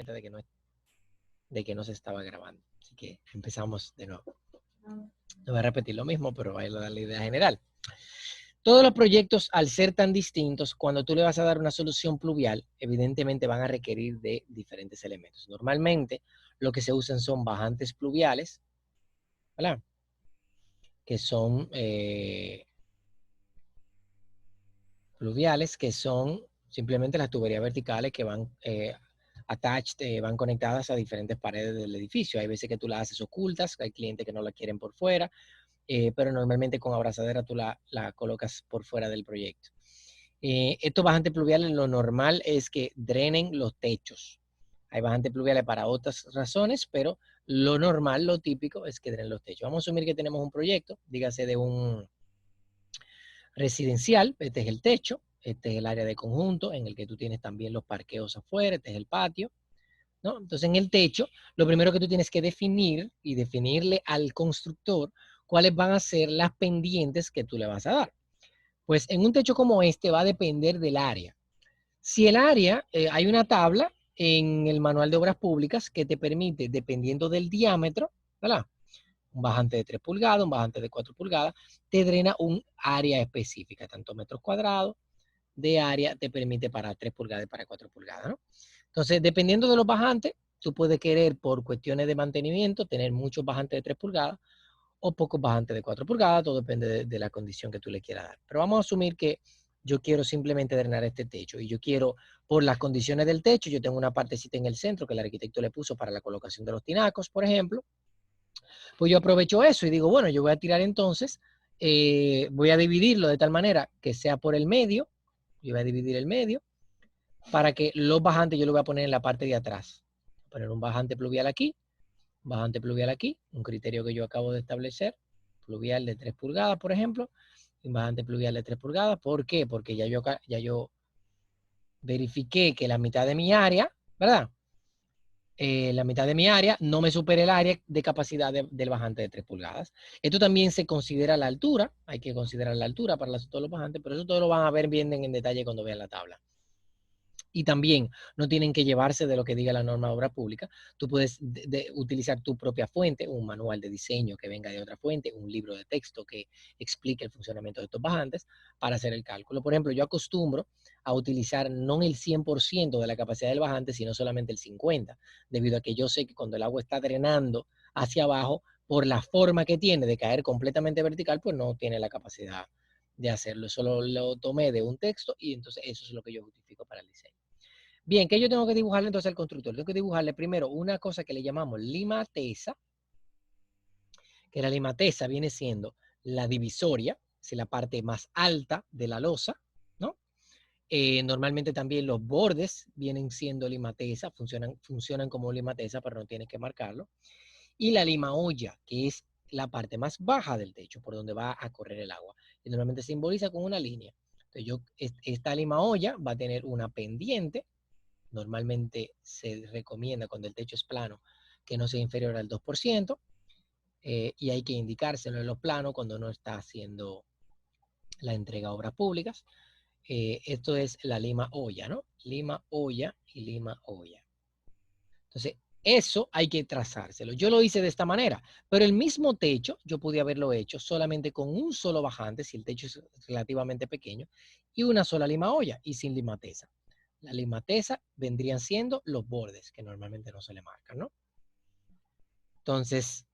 cuenta de que no se estaba grabando. Así que empezamos de nuevo. No voy a repetir lo mismo, pero voy a dar la idea general. Todos los proyectos, al ser tan distintos, cuando tú le vas a dar una solución pluvial, evidentemente van a requerir de diferentes elementos. Normalmente, lo que se usan son bajantes pluviales, ¿verdad? Que son pluviales, que son simplemente las tuberías verticales que van attached, van conectadas a diferentes paredes del edificio. Hay veces que tú las haces ocultas, hay clientes que no la quieren por fuera, pero normalmente con abrazadera tú la colocas por fuera del proyecto. Estos bajantes pluviales, lo normal es que drenen los techos. Hay bajantes pluviales para otras razones, pero lo normal, lo típico, es que drenen los techos. Vamos a asumir que tenemos un proyecto, dígase de un residencial, este es el techo, este es el área de conjunto, en el que tú tienes también los parqueos afuera, este es el patio, ¿no? Entonces, en el techo, lo primero que tú tienes que definir y definirle al constructor cuáles van a ser las pendientes que tú le vas a dar. Pues en un techo como este va a depender del área. Si el área, hay una tabla en el manual de obras públicas que te permite, dependiendo del diámetro, ¿verdad? Un bajante de 3 pulgadas, un bajante de 4 pulgadas, te drena un área específica, tanto metros cuadrados de área te permite para 3 pulgadas y para 4 pulgadas, ¿no? Entonces, dependiendo de los bajantes, tú puedes querer, por cuestiones de mantenimiento, tener muchos bajantes de 3 pulgadas o pocos bajantes de 4 pulgadas, todo depende de la condición que tú le quieras dar. Pero vamos a asumir que yo quiero simplemente drenar este techo y yo quiero, por las condiciones del techo, yo tengo una partecita en el centro que el arquitecto le puso para la colocación de los tinacos, por ejemplo. Pues yo aprovecho eso y digo, bueno, yo voy a tirar entonces, voy a dividirlo de tal manera que sea por el medio, yo voy a dividir el medio, para que los bajantes yo lo voy a poner en la parte de atrás. Voy a poner un bajante pluvial aquí, un criterio que yo acabo de establecer, pluvial de 3 pulgadas, por ejemplo, y un bajante pluvial de 3 pulgadas. ¿Por qué? Porque ya yo verifiqué que la mitad de mi área, ¿verdad? La mitad de mi área no me supere el área de capacidad del bajante de 3 pulgadas. Esto también se considera la altura, hay que considerar la altura para todos los bajantes, pero eso todo lo van a ver bien en detalle cuando vean la tabla. Y también no tienen que llevarse de lo que diga la norma de obra pública. Tú puedes utilizar tu propia fuente, un manual de diseño que venga de otra fuente, un libro de texto que explique el funcionamiento de estos bajantes para hacer el cálculo. Por ejemplo, yo acostumbro a utilizar no el 100% de la capacidad del bajante, sino solamente el 50%, debido a que yo sé que cuando el agua está drenando hacia abajo, por la forma que tiene de caer completamente vertical, pues no tiene la capacidad de hacerlo. Eso lo tomé de un texto y entonces eso es lo que yo justifico para el diseño. Bien, ¿qué yo tengo que dibujarle entonces al constructor? Tengo que dibujarle primero una cosa que le llamamos limatesa, que la limatesa viene siendo la divisoria, es la parte más alta de la losa, ¿no? Normalmente también los bordes vienen siendo limatesa, funcionan como limatesa, pero no tienes que marcarlo. Y la lima olla, que es la parte más baja del techo, por donde va a correr el agua. Y normalmente simboliza con una línea. Entonces esta lima olla va a tener una pendiente. Normalmente se recomienda cuando el techo es plano que no sea inferior al 2%, y hay que indicárselo en los planos cuando no está haciendo la entrega a obras públicas. Esto es la lima olla, ¿no? Lima olla y lima olla. Entonces, eso hay que trazárselo. Yo lo hice de esta manera, pero el mismo techo yo pude haberlo hecho solamente con un solo bajante, si el techo es relativamente pequeño, y una sola lima olla y sin limatesa. La limatesa vendrían siendo los bordes, que normalmente no se le marcan, ¿no? Entonces,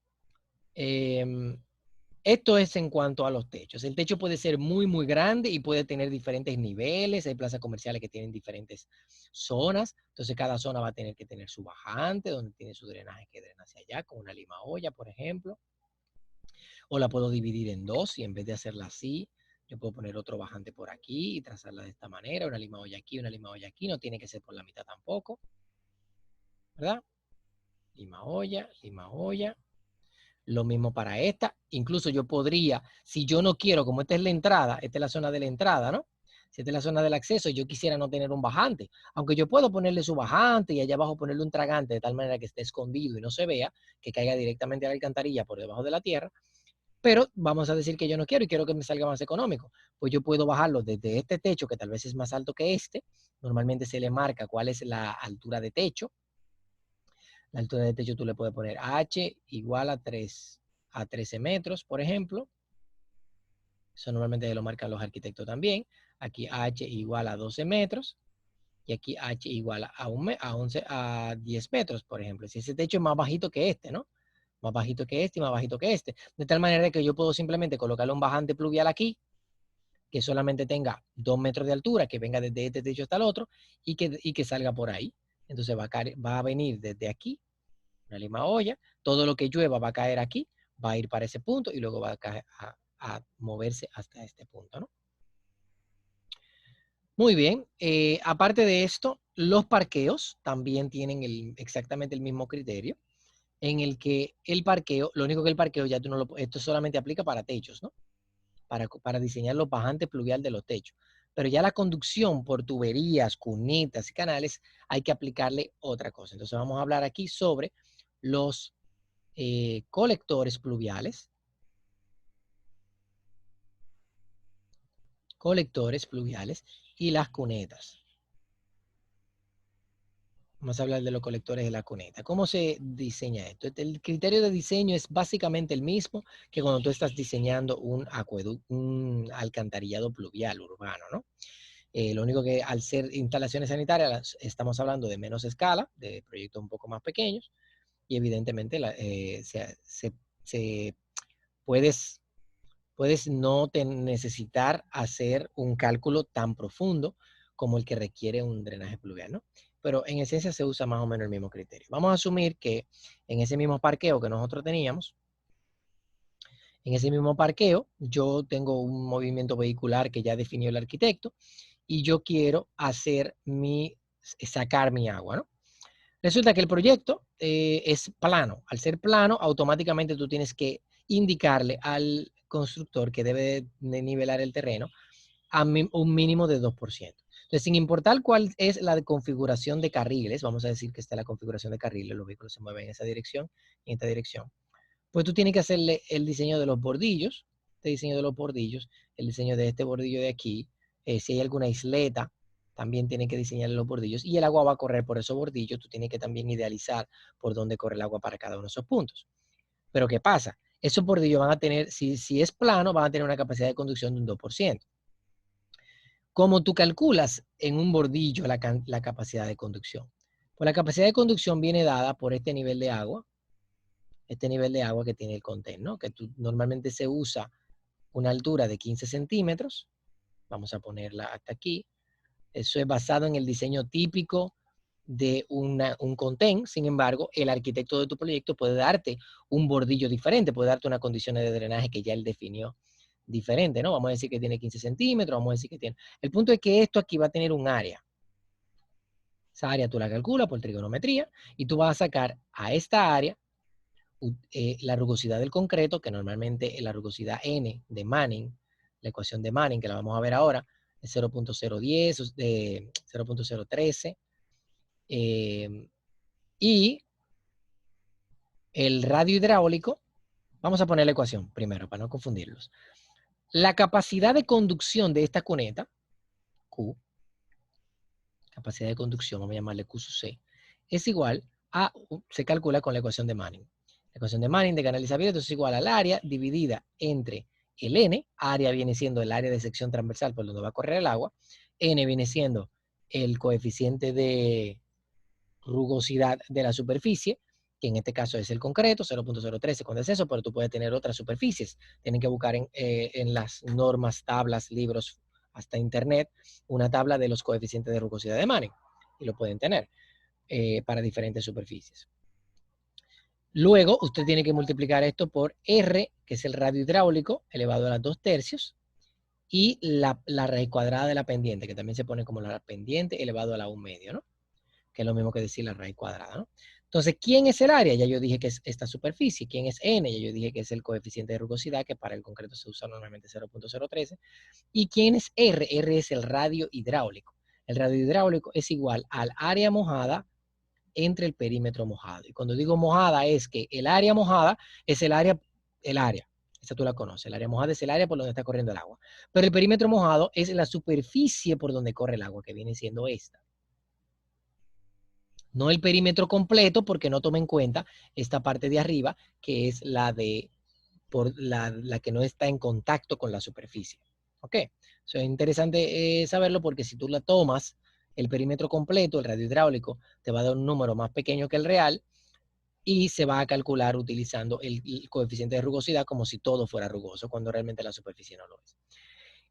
esto es en cuanto a los techos. El techo puede ser muy, muy grande y puede tener diferentes niveles. Hay plazas comerciales que tienen diferentes zonas. Entonces, cada zona va a tener que tener su bajante, donde tiene su drenaje que drena hacia allá, con una lima olla, por ejemplo. O la puedo dividir en dos y en vez de hacerla así, yo puedo poner otro bajante por aquí y trazarla de esta manera, una lima olla aquí, una lima olla aquí, no tiene que ser por la mitad tampoco, ¿verdad? Lima olla. Lo mismo para esta, incluso yo podría, si yo no quiero, como esta es la entrada, esta es la zona de la entrada, ¿no? Si esta es la zona del acceso, yo quisiera no tener un bajante, aunque yo puedo ponerle su bajante y allá abajo ponerle un tragante de tal manera que esté escondido y no se vea, que caiga directamente a la alcantarilla por debajo de la tierra. Pero vamos a decir que yo no quiero y quiero que me salga más económico. Pues yo puedo bajarlo desde este techo, que tal vez es más alto que este. Normalmente se le marca cuál es la altura de techo. La altura del techo tú le puedes poner H igual a 13 metros, por ejemplo. Eso normalmente lo marcan los arquitectos también. Aquí H igual a 12 metros. Y aquí H igual a 10 metros, por ejemplo. Si ese techo es más bajito que este, ¿no? Más bajito que este y más bajito que este. De tal manera que yo puedo simplemente colocarle un bajante pluvial aquí, que solamente tenga 2 metros de altura, que venga desde este techo hasta el otro, y que salga por ahí. Entonces va a venir desde aquí, una lima olla, todo lo que llueva va a caer aquí, va a ir para ese punto y luego va a, caer, a moverse hasta este punto, ¿no? Muy bien. Aparte de esto, los parqueos también tienen exactamente el mismo criterio, en el que el parqueo, lo único que el parqueo ya tú no lo, esto solamente aplica para techos, ¿no? Para diseñar los bajantes pluvial de los techos. Pero ya la conducción por tuberías, cunetas y canales, hay que aplicarle otra cosa. Entonces vamos a hablar aquí sobre los colectores pluviales. Colectores pluviales y las cunetas. Vamos a hablar de los colectores de la cuneta. ¿Cómo se diseña esto? El criterio de diseño es básicamente el mismo que cuando tú estás diseñando un acueducto, un alcantarillado pluvial urbano, ¿no? Lo único que al ser instalaciones sanitarias estamos hablando de menos escala, de proyectos un poco más pequeños, y evidentemente puedes no necesitar hacer un cálculo tan profundo como el que requiere un drenaje pluvial, ¿no? Pero en esencia se usa más o menos el mismo criterio. Vamos a asumir que en ese mismo parqueo que nosotros teníamos, en ese mismo parqueo, yo tengo un movimiento vehicular que ya definió el arquitecto y yo quiero sacar mi agua, ¿no? Resulta que el proyecto es plano. Al ser plano, automáticamente tú tienes que indicarle al constructor que debe de nivelar el terreno a un mínimo de 2%. Entonces, sin importar cuál es la configuración de carriles, vamos a decir que esta es la configuración de carriles, los vehículos se mueven en esa dirección y en esta dirección, pues tú tienes que hacerle el diseño de los bordillos, este diseño de los bordillos, el diseño de este bordillo de aquí, si hay alguna isleta, también tienes que diseñar los bordillos y el agua va a correr por esos bordillos, tú tienes que también idealizar por dónde corre el agua para cada uno de esos puntos. Pero ¿qué pasa? Esos bordillos van a tener, si es plano, van a tener una capacidad de conducción de un 2%. ¿Cómo tú calculas en un bordillo la capacidad de conducción? Pues la capacidad de conducción viene dada por este nivel de agua que tiene el contenedor, ¿no? Que normalmente se usa una altura de 15 centímetros. Vamos a ponerla hasta aquí. Eso es basado en el diseño típico de un contén. Sin embargo, el arquitecto de tu proyecto puede darte un bordillo diferente, puede darte unas condiciones de drenaje que ya él definió diferente, ¿no? Vamos a decir que tiene 15 centímetros, vamos a decir que tiene... El punto es que esto aquí va a tener un área. Esa área tú la calculas por trigonometría y tú vas a sacar a esta área la rugosidad del concreto, que normalmente es la rugosidad N de Manning, la ecuación de Manning, que la vamos a ver ahora, es 0.010, de 0.013, y el radio hidráulico, vamos a poner la ecuación primero para no confundirlos. La capacidad de conducción de esta cuneta, Q, capacidad de conducción, vamos a llamarle Q sub C, es igual a, se calcula con la ecuación de Manning. La ecuación de Manning de canales abiertos es igual al área dividida entre el N, área viene siendo el área de sección transversal por donde va a correr el agua, N viene siendo el coeficiente de rugosidad de la superficie, que en este caso es el concreto, 0.013 con deceso, pero tú puedes tener otras superficies. Tienen que buscar en las normas, tablas, libros, hasta internet, una tabla de los coeficientes de rugosidad de Manning, y lo pueden tener para diferentes superficies. Luego, usted tiene que multiplicar esto por R, que es el radio hidráulico, elevado a las 2/3, y la raíz cuadrada de la pendiente, que también se pone como la pendiente elevado a la 1/2, ¿no? Que es lo mismo que decir la raíz cuadrada, ¿no? Entonces, ¿quién es el área? Ya yo dije que es esta superficie. ¿Quién es N? Ya yo dije que es el coeficiente de rugosidad, que para el concreto se usa normalmente 0.013. ¿Y quién es R? R es el radio hidráulico. El radio hidráulico es igual al área mojada entre el perímetro mojado. Y cuando digo mojada es que el área mojada es el área, esa tú la conoces, el área mojada es el área por donde está corriendo el agua. Pero el perímetro mojado es la superficie por donde corre el agua, que viene siendo esta. No el perímetro completo, porque no toma en cuenta esta parte de arriba, que es la la que no está en contacto con la superficie. ¿Ok? Eso es interesante saberlo, porque si tú la tomas, el perímetro completo, el radio hidráulico, te va a dar un número más pequeño que el real y se va a calcular utilizando el coeficiente de rugosidad como si todo fuera rugoso, cuando realmente la superficie no lo es.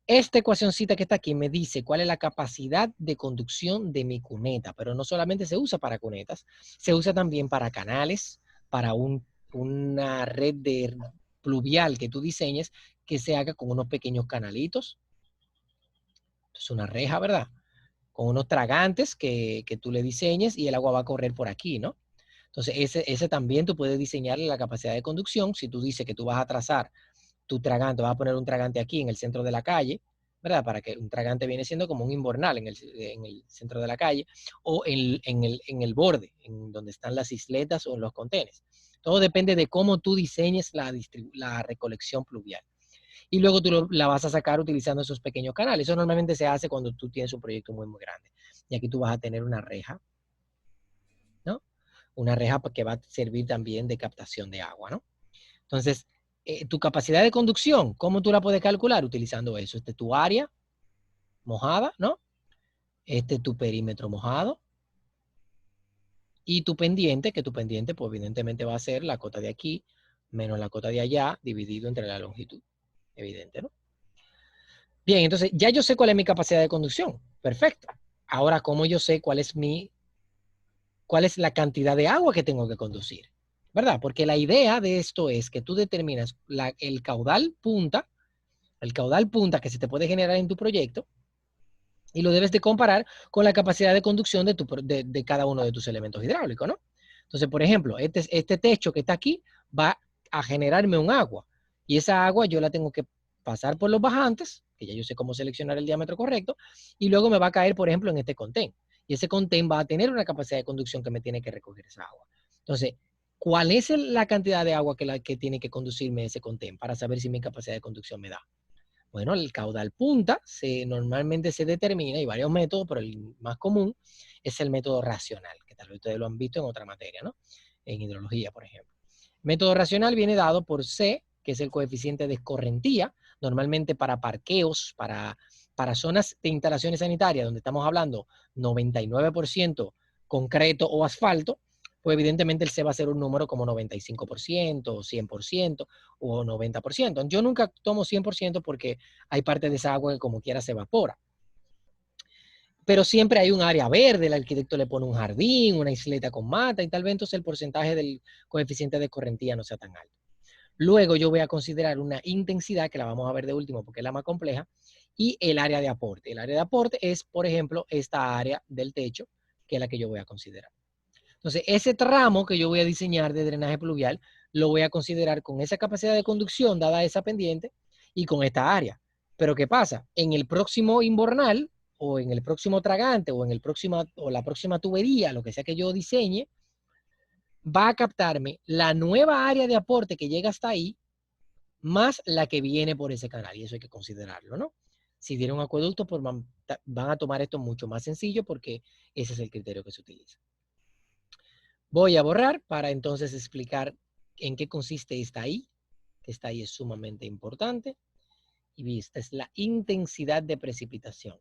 Esta ecuacioncita que está aquí me dice cuál es la capacidad de conducción de mi cuneta, pero no solamente se usa para cunetas, se usa también para canales, para una red de pluvial que tú diseñes que se haga con unos pequeños canalitos. Es una reja, ¿verdad? Con unos tragantes que tú le diseñes y el agua va a correr por aquí, ¿no? Entonces, ese también tú puedes diseñarle la capacidad de conducción. Si tú dices que tú vas a trazar tu tragante, vas a poner un tragante aquí en el centro de la calle, ¿verdad? Para que un tragante viene siendo como un invernal en el centro de la calle o en el borde, en donde están las isletas o en los contenes. Todo depende de cómo tú diseñes la recolección pluvial. Y luego tú la vas a sacar utilizando esos pequeños canales. Eso normalmente se hace cuando tú tienes un proyecto muy, muy grande. Y aquí tú vas a tener una reja, ¿no? Una reja que va a servir también de captación de agua, ¿no? Entonces, tu capacidad de conducción, ¿cómo tú la puedes calcular? Utilizando eso. Este es tu área mojada, ¿no? Este es tu perímetro mojado. Y tu pendiente, que tu pendiente, pues evidentemente va a ser la cota de aquí menos la cota de allá, dividido entre la longitud. Evidente, ¿no? Bien, entonces ya yo sé cuál es mi capacidad de conducción. Perfecto. Ahora, ¿cómo yo sé cuál es la cantidad de agua que tengo que conducir? ¿Verdad? Porque la idea de esto es que tú determinas el caudal punta que se te puede generar en tu proyecto y lo debes de comparar con la capacidad de conducción de cada uno de tus elementos hidráulicos, ¿no? Entonces, por ejemplo, este techo que está aquí va a generarme un agua y esa agua yo la tengo que pasar por los bajantes, que ya yo sé cómo seleccionar el diámetro correcto, y luego me va a caer, por ejemplo, en este contén. Y ese contén va a tener una capacidad de conducción que me tiene que recoger esa agua. Entonces, ¿cuál es la cantidad de agua que tiene que conducirme ese contén para saber si mi capacidad de conducción me da? Bueno, el caudal punta normalmente se determina, hay varios métodos, pero el más común es el método racional, que tal vez ustedes lo han visto en otra materia, ¿no? En hidrología, por ejemplo. El método racional viene dado por C, que es el coeficiente de escorrentía, normalmente para parqueos, para zonas de instalaciones sanitarias, donde estamos hablando 99% concreto o asfalto, pues evidentemente el C va a ser un número como 95%, o 100%, o 90%. Yo nunca tomo 100% porque hay parte de esa agua que como quiera se evapora. Pero siempre hay un área verde, el arquitecto le pone un jardín, una isleta con mata y tal vez entonces el porcentaje del coeficiente de escorrentía no sea tan alto. Luego yo voy a considerar una intensidad, que la vamos a ver de último porque es la más compleja, y el área de aporte. El área de aporte es, por ejemplo, esta área del techo, que es la que yo voy a considerar. Entonces, ese tramo que yo voy a diseñar de drenaje pluvial, lo voy a considerar con esa capacidad de conducción dada esa pendiente y con esta área. Pero ¿qué pasa? En el próximo invernal o en el próximo tragante o la próxima tubería, lo que sea que yo diseñe, va a captarme la nueva área de aporte que llega hasta ahí más la que viene por ese canal. Y eso hay que considerarlo, ¿no? Si tiene un acueducto, pues van a tomar esto mucho más sencillo porque ese es el criterio que se utiliza. Voy a borrar para entonces explicar en qué consiste esta I, que esta I es sumamente importante. Y esta es la intensidad de precipitación.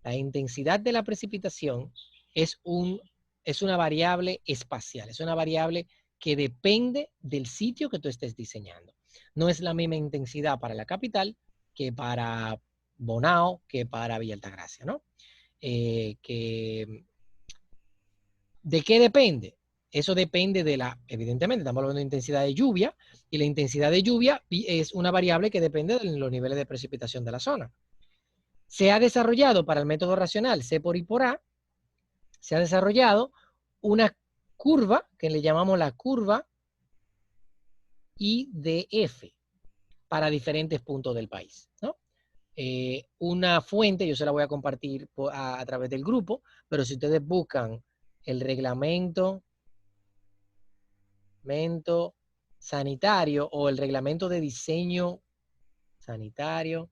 La intensidad de la precipitación es una variable espacial, es una variable que depende del sitio que tú estés diseñando. No es la misma intensidad para la capital que para Bonao, que para Villa Altagracia, ¿no? ¿De qué depende? Eso depende evidentemente, estamos hablando de intensidad de lluvia, y la intensidad de lluvia es una variable que depende de los niveles de precipitación de la zona. Se ha desarrollado para el método racional C por I por A, se ha desarrollado una curva que le llamamos la curva IDF para diferentes puntos del país, ¿no? Una fuente, yo se la voy a compartir a través del grupo, pero si ustedes buscan el reglamento sanitario o el reglamento de diseño sanitario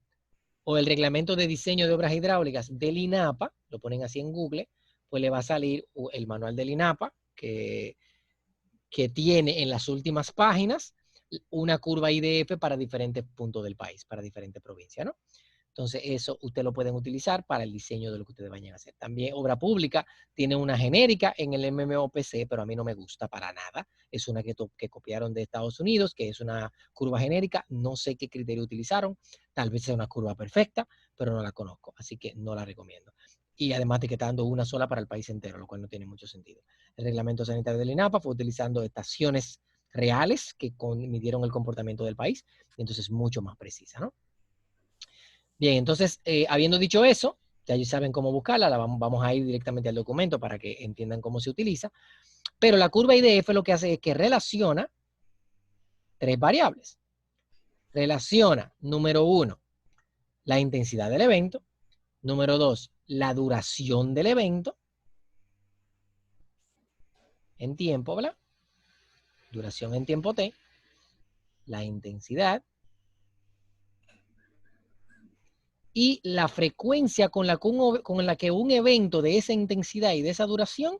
o el reglamento de diseño de obras hidráulicas del INAPA, lo ponen así en Google, pues le va a salir el manual del INAPA, que tiene en las últimas páginas una curva IDF para diferentes puntos del país, para diferentes provincias, ¿no? Entonces, eso ustedes lo pueden utilizar para el diseño de lo que ustedes vayan a hacer. También Obra Pública tiene una genérica en el MMOPC, pero a mí no me gusta para nada. Es una que copiaron de Estados Unidos, que es una curva genérica. No sé qué criterio utilizaron. Tal vez sea una curva perfecta, pero no la conozco, así que no la recomiendo. Y además de que está dando una sola para el país entero, lo cual no tiene mucho sentido. El reglamento sanitario del INAPA fue utilizando estaciones reales que midieron el comportamiento del país, y entonces es mucho más precisa, ¿no? Bien, entonces, habiendo dicho eso, ya saben cómo buscarla, vamos a ir directamente al documento para que entiendan cómo se utiliza. Pero la curva IDF lo que hace es que relaciona tres variables. Relaciona, número 1, la intensidad del evento. Número 2, la duración del evento en tiempo, ¿verdad? Duración en tiempo T. La intensidad. Y la frecuencia con la que un evento de esa intensidad y de esa duración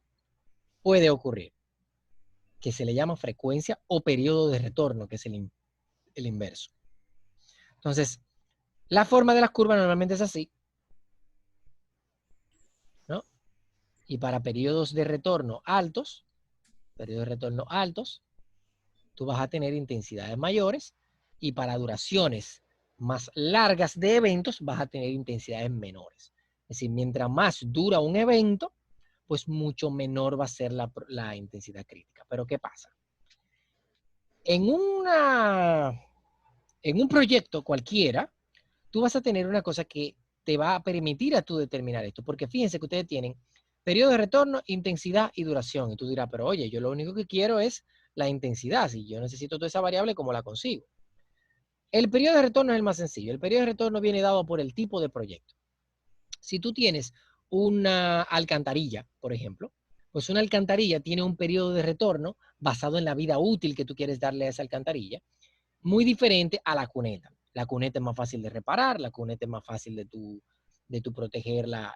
puede ocurrir, que se le llama frecuencia o periodo de retorno, que es el inverso. Entonces, la forma de las curvas normalmente es así, ¿no? Y para periodos de retorno altos, tú vas a tener intensidades mayores, y para duraciones más largas de eventos vas a tener intensidades menores. Es decir, mientras más dura un evento, pues mucho menor va a ser la intensidad crítica. Pero ¿qué pasa? En un proyecto cualquiera, tú vas a tener una cosa que te va a permitir a tú determinar esto, porque fíjense que ustedes tienen periodo de retorno, intensidad y duración, y tú dirás, pero oye, yo lo único que quiero es la intensidad, si yo necesito toda esa variable, ¿cómo la consigo? El periodo de retorno es el más sencillo. El periodo de retorno viene dado por el tipo de proyecto. Si tú tienes una alcantarilla, por ejemplo, pues una alcantarilla tiene un periodo de retorno basado en la vida útil que tú quieres darle a esa alcantarilla, muy diferente a la cuneta. La cuneta es más fácil de reparar, la cuneta es más fácil de tu protegerla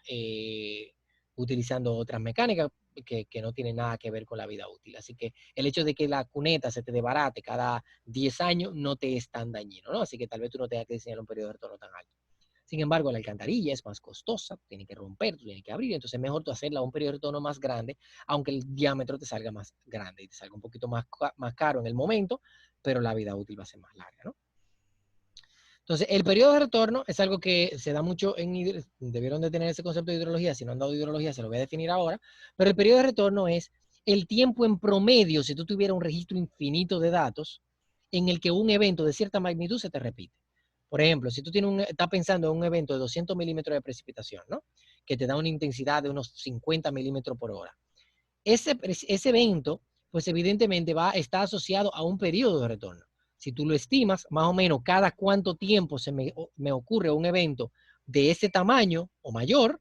utilizando otras mecánicas que no tienen nada que ver con la vida útil. Así que el hecho de que la cuneta se te desbarate cada 10 años no te es tan dañino, ¿no? Así que tal vez tú no tengas que diseñar un periodo de retorno tan alto. Sin embargo, la alcantarilla es más costosa, tiene que romper, tiene que abrir, entonces es mejor tú hacerla a un periodo de retorno más grande, aunque el diámetro te salga más grande y te salga un poquito más caro en el momento, pero la vida útil va a ser más larga, ¿no? Entonces, el periodo de retorno es algo que se da mucho debieron de tener ese concepto de hidrología, si no han dado hidrología se lo voy a definir ahora, pero el periodo de retorno es el tiempo en promedio, si tú tuvieras un registro infinito de datos, en el que un evento de cierta magnitud se te repite. Por ejemplo, si tú estás pensando en un evento de 200 milímetros de precipitación, ¿no? Que te da una intensidad de unos 50 milímetros por hora. Ese evento, pues evidentemente está asociado a un periodo de retorno. Si tú lo estimas, más o menos cada cuánto tiempo me ocurre un evento de ese tamaño o mayor,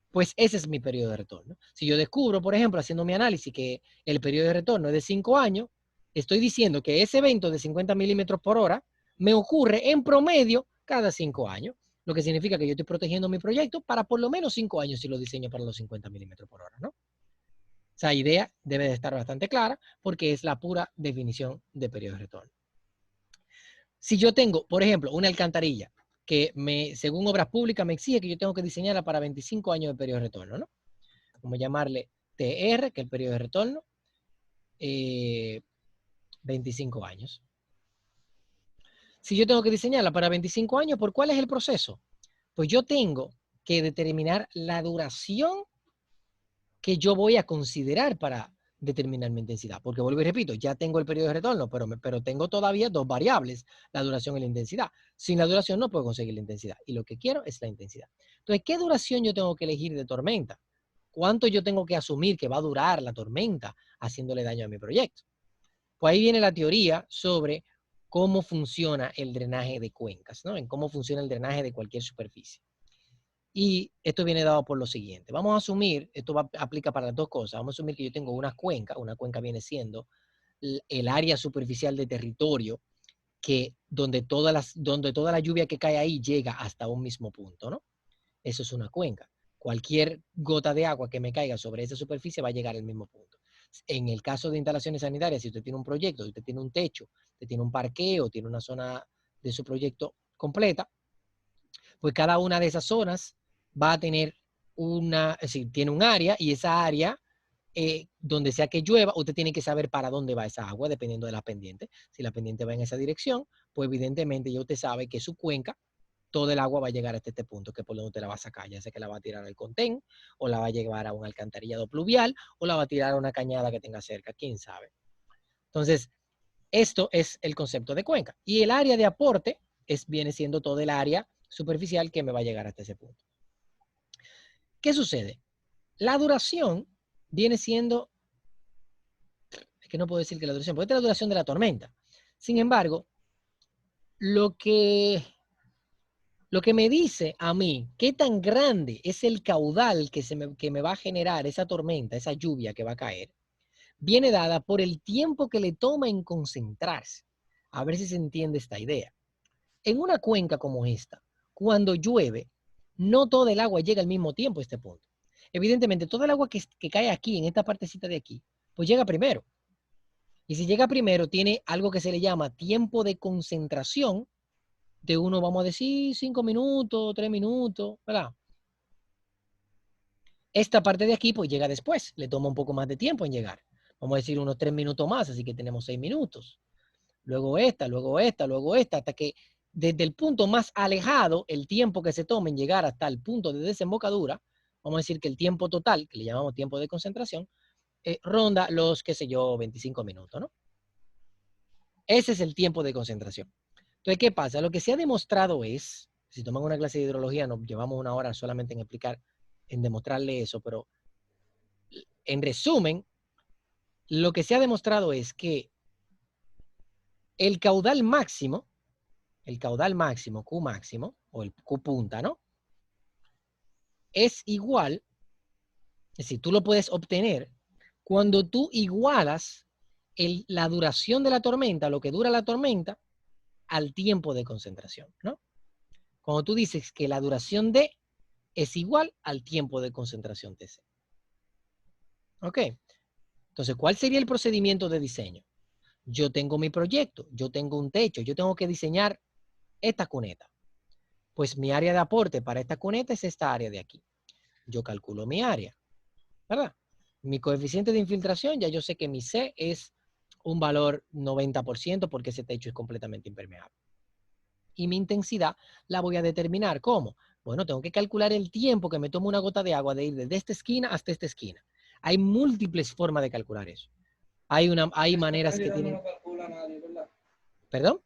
pues ese es mi periodo de retorno. Si yo descubro, por ejemplo, haciendo mi análisis, que el periodo de retorno es de 5 años, estoy diciendo que ese evento de 50 milímetros por hora me ocurre en promedio cada 5 años, lo que significa que yo estoy protegiendo mi proyecto para por lo menos 5 años si lo diseño para los 50 milímetros por hora, ¿no? Esa idea debe de estar bastante clara porque es la pura definición de periodo de retorno. Si yo tengo, por ejemplo, una alcantarilla que según Obras Públicas me exige que yo tengo que diseñarla para 25 años de periodo de retorno, ¿no? Vamos a llamarle TR, que es el periodo de retorno, 25 años. Si yo tengo que diseñarla para 25 años, ¿por cuál es el proceso? Pues yo tengo que determinar la duración que yo voy a considerar para determinar mi intensidad. Porque vuelvo y repito, ya tengo el periodo de retorno, pero tengo todavía dos variables, la duración y la intensidad. Sin la duración no puedo conseguir la intensidad. Y lo que quiero es la intensidad. Entonces, ¿qué duración yo tengo que elegir de tormenta? ¿Cuánto yo tengo que asumir que va a durar la tormenta haciéndole daño a mi proyecto? Pues ahí viene la teoría sobre cómo funciona el drenaje de cuencas, ¿no? En cómo funciona el drenaje de cualquier superficie. Y esto viene dado por lo siguiente. Vamos a asumir, aplica para las dos cosas. Vamos a asumir que yo tengo una cuenca viene siendo el área superficial de territorio donde toda la lluvia que cae ahí llega hasta un mismo punto, ¿no? Eso es una cuenca. cualquier gota de agua que me caiga sobre esa superficie va a llegar al mismo punto. En el caso de instalaciones sanitarias, si usted tiene un proyecto, si usted tiene un techo, usted tiene un parqueo, tiene una zona de su proyecto completa, pues cada una de esas zonas va a tener una, es decir, tiene un área y esa área, donde sea que llueva, usted tiene que saber para dónde va esa agua, dependiendo de la pendiente. Si la pendiente va en esa dirección, pues evidentemente ya usted sabe que su cuenca, todo el agua va a llegar hasta este punto, que por donde usted la va a sacar, ya sea que la va a tirar al contén, o la va a llevar a un alcantarillado pluvial, o la va a tirar a una cañada que tenga cerca, quién sabe. Entonces, esto es el concepto de cuenca. Y el área de aporte viene siendo todo el área superficial que me va a llegar hasta ese punto. ¿Qué sucede? La duración viene siendo, es que no puedo decir que la duración, porque esta es la duración de la tormenta. Sin embargo, lo que me dice a mí qué tan grande es el caudal que me va a generar esa tormenta, esa lluvia que va a caer, viene dada por el tiempo que le toma en concentrarse. A ver si se entiende esta idea. En una cuenca como esta, cuando llueve, no todo el agua llega al mismo tiempo a este punto. Evidentemente, todo el agua que cae aquí, en esta partecita de aquí, pues llega primero. Y si llega primero, tiene algo que se le llama tiempo de concentración, de uno, vamos a decir, 5 minutos, 3 minutos, ¿verdad? Esta parte de aquí, pues llega después, le toma un poco más de tiempo en llegar. Vamos a decir unos 3 minutos más, así que tenemos 6 minutos. Luego esta, luego esta, luego esta, hasta que desde el punto más alejado, el tiempo que se toma en llegar hasta el punto de desembocadura, vamos a decir que el tiempo total, que le llamamos tiempo de concentración, ronda los, qué sé yo, 25 minutos, ¿no? Ese es el tiempo de concentración. Entonces, ¿qué pasa? Lo que se ha demostrado es, si toman una clase de hidrología, nos llevamos una hora solamente en explicar, en demostrarle eso, pero en resumen, lo que se ha demostrado es que el caudal máximo, Q máximo, o el Q punta, ¿no? Es igual, es decir, tú lo puedes obtener cuando tú igualas la duración de la tormenta, lo que dura la tormenta, al tiempo de concentración, ¿no? Cuando tú dices que la duración D es igual al tiempo de concentración TC. ¿Ok? Entonces, ¿cuál sería el procedimiento de diseño? Yo tengo mi proyecto, yo tengo un techo, yo tengo que diseñar esta cuneta. Pues mi área de aporte para esta cuneta es esta área de aquí. Yo calculo mi área, ¿verdad? Mi coeficiente de infiltración, ya yo sé que mi C es un valor 90% porque ese techo es completamente impermeable. Y mi intensidad la voy a determinar. ¿Cómo? Bueno, tengo que calcular el tiempo que me toma una gota de agua de ir desde esta esquina hasta esta esquina. Hay múltiples formas de calcular eso. Hay maneras que tienen... No lo calcula nadie, ¿verdad? ¿Perdón?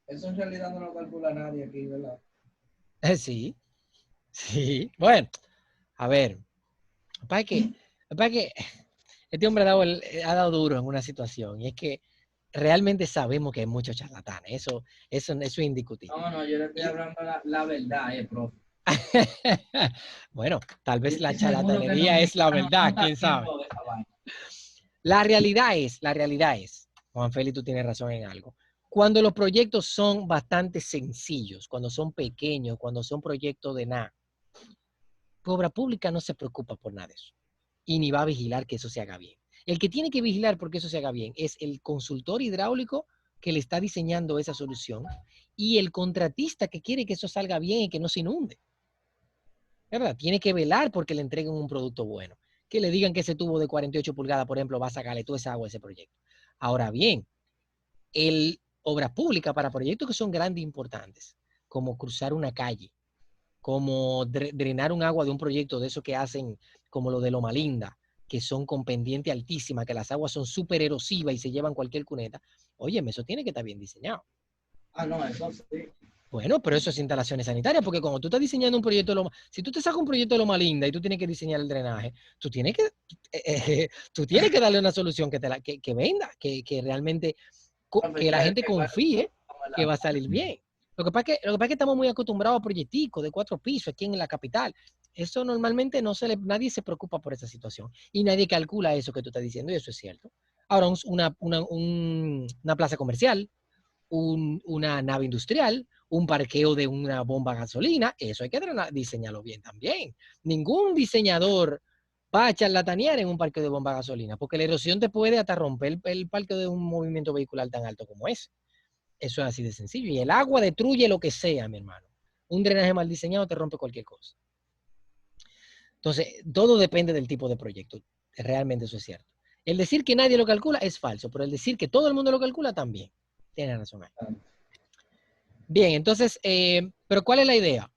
Eso en realidad no lo calcula nadie aquí, ¿verdad? Sí, sí. Bueno, a ver, para que este hombre ha dado duro en una situación y es que realmente sabemos que hay muchos charlatanes, eso es indiscutible. No, no, yo le estoy Y, hablando la verdad, profe. bueno, tal Yo vez la estoy seguro que el charlatanería es la dominicano no verdad, está quién sabe. haciendo esa vaina. La realidad es, Juan Félix, tú tienes razón en algo. Cuando los proyectos son bastante sencillos, cuando son pequeños, cuando son proyectos de nada, obra pública no se preocupa por nada de eso. Y ni va a vigilar que eso se haga bien. El que tiene que vigilar porque eso se haga bien es el consultor hidráulico que le está diseñando esa solución y el contratista que quiere que eso salga bien y que no se inunde. ¿Verdad? Tiene que velar porque le entreguen un producto bueno. Que le digan que ese tubo de 48 pulgadas, por ejemplo, va a sacarle toda esa agua a ese proyecto. Ahora bien, el obra pública para proyectos que son grandes e importantes, como cruzar una calle, como drenar un agua de un proyecto de eso que hacen como lo de Loma Linda, que son con pendiente altísima, que las aguas son súper erosivas y se llevan cualquier cuneta. Óyeme, eso tiene que estar bien diseñado. Ah, no, eso sí. Bueno, pero eso es instalaciones sanitarias, porque cuando tú estás diseñando un proyecto de Loma, si tú te sacas un proyecto de Loma Linda y tú tienes que diseñar el drenaje, tú tienes que darle una solución que venda, que realmente Profe, que la gente que igual, confíe que ¿verdad? va a salir bien. Lo que pasa es que estamos muy acostumbrados a proyecticos de 4 pisos aquí en la capital. Eso normalmente nadie se preocupa por esa situación y nadie calcula eso que tú estás diciendo y eso es cierto. Ahora, una plaza comercial, una nave industrial, un parqueo de una bomba a gasolina, eso hay que diseñarlo bien también. Ningún diseñador va a charlatanear en un parqueo de bomba a gasolina, porque la erosión te puede hasta romper el parqueo de un movimiento vehicular tan alto como ese. Eso es así de sencillo. Y el agua destruye lo que sea, mi hermano. Un drenaje mal diseñado te rompe cualquier cosa. Entonces, todo depende del tipo de proyecto. Realmente eso es cierto. El decir que nadie lo calcula es falso, pero el decir que todo el mundo lo calcula también. Tiene razón ahí. Bien, entonces, pero ¿cuál es la idea?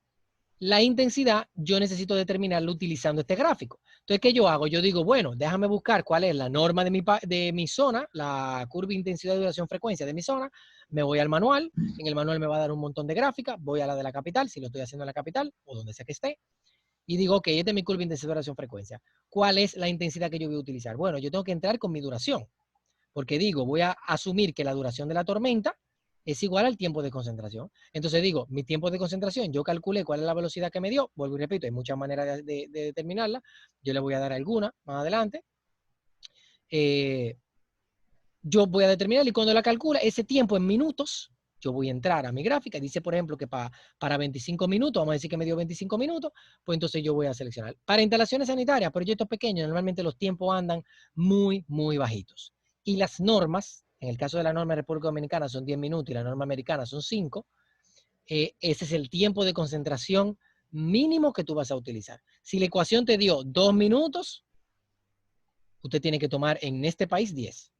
La intensidad yo necesito determinarla utilizando este gráfico. Entonces, ¿qué yo hago? Yo digo, bueno, déjame buscar cuál es la norma de mi zona, la curva intensidad, duración, frecuencia de mi zona. Me voy al manual. En el manual me va a dar un montón de gráficas. Voy a la de la capital, si lo estoy haciendo en la capital o donde sea que esté. Y digo, ok, esta es mi curva intensidad, duración, frecuencia. ¿Cuál es la intensidad que yo voy a utilizar? Bueno, yo tengo que entrar con mi duración. Porque digo, voy a asumir que la duración de la tormenta es igual al tiempo de concentración. Entonces digo, mi tiempo de concentración, yo calculé cuál es la velocidad que me dio. Vuelvo y repito, hay muchas maneras de determinarla. Yo le voy a dar alguna más adelante. Yo voy a determinar y cuando la calcula, ese tiempo en minutos, yo voy a entrar a mi gráfica. Dice, por ejemplo, que para 25 minutos, vamos a decir que me dio 25 minutos, pues entonces yo voy a seleccionar. Para instalaciones sanitarias, proyectos pequeños, normalmente los tiempos andan muy, muy bajitos. Y las normas, en el caso de la norma de República Dominicana son 10 minutos y la norma americana son 5, ese es el tiempo de concentración mínimo que tú vas a utilizar. Si la ecuación te dio 2 minutos, usted tiene que tomar en este país 10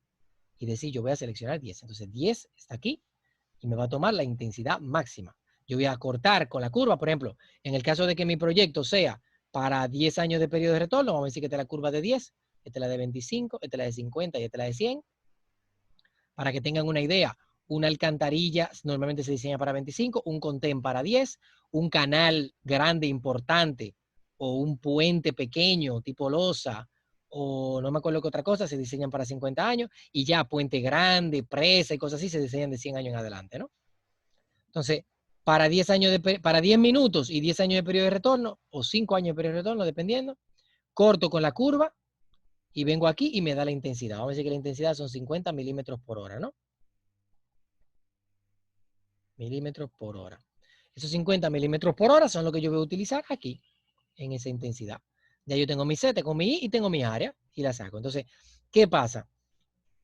y decir, yo voy a seleccionar 10. Entonces 10 está aquí y me va a tomar la intensidad máxima. Yo voy a cortar con la curva, por ejemplo, en el caso de que mi proyecto sea para 10 años de periodo de retorno, vamos a decir que esta es la curva de 10, esta es la de 25, esta es la de 50 y esta es la de 100. Para que tengan una idea, una alcantarilla normalmente se diseña para 25, un contén para 10, un canal grande, importante, o un puente pequeño, tipo losa, o no me acuerdo qué otra cosa, se diseñan para 50 años, y ya puente grande, presa y cosas así se diseñan de 100 años en adelante, ¿no? Entonces, para 10 para 10 minutos y 10 años de periodo de retorno, o 5 años de periodo de retorno, dependiendo, corto con la curva y vengo aquí y me da la intensidad. Vamos a decir que la intensidad son 50 milímetros por hora, ¿no? Milímetros por hora. Esos 50 milímetros por hora son lo que yo voy a utilizar aquí, en esa intensidad. Ya yo tengo mi C, tengo mi I y tengo mi área y la saco. Entonces, ¿qué pasa?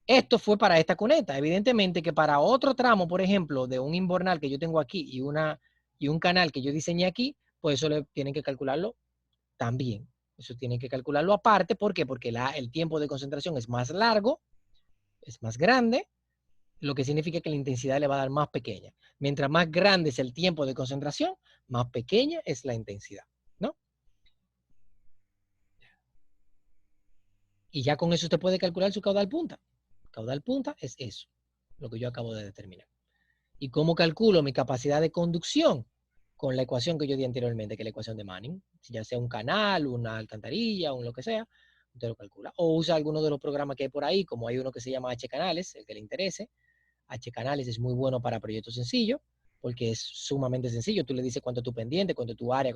Esto fue para esta cuneta. Evidentemente que para otro tramo, por ejemplo, de un invernal que yo tengo aquí y un canal que yo diseñé aquí, pues eso tienen que calcularlo también. Eso tienen que calcularlo aparte. ¿Por qué? Porque el tiempo de concentración es más largo, es más grande, lo que significa que la intensidad le va a dar más pequeña. Mientras más grande es el tiempo de concentración, más pequeña es la intensidad, ¿no? Y ya con eso usted puede calcular su caudal punta. Caudal punta es eso, lo que yo acabo de determinar. ¿Y cómo calculo mi capacidad de conducción? Con la ecuación que yo di anteriormente, que es la ecuación de Manning. Si ya sea un canal, una alcantarilla, un lo que sea, usted lo calcula. O usa alguno de los programas que hay por ahí, como hay uno que se llama H-Canales, el que le interese. H-Canales es muy bueno para proyectos sencillos, porque es sumamente sencillo. Tú le dices cuánto es tu pendiente, cuánto es tu área,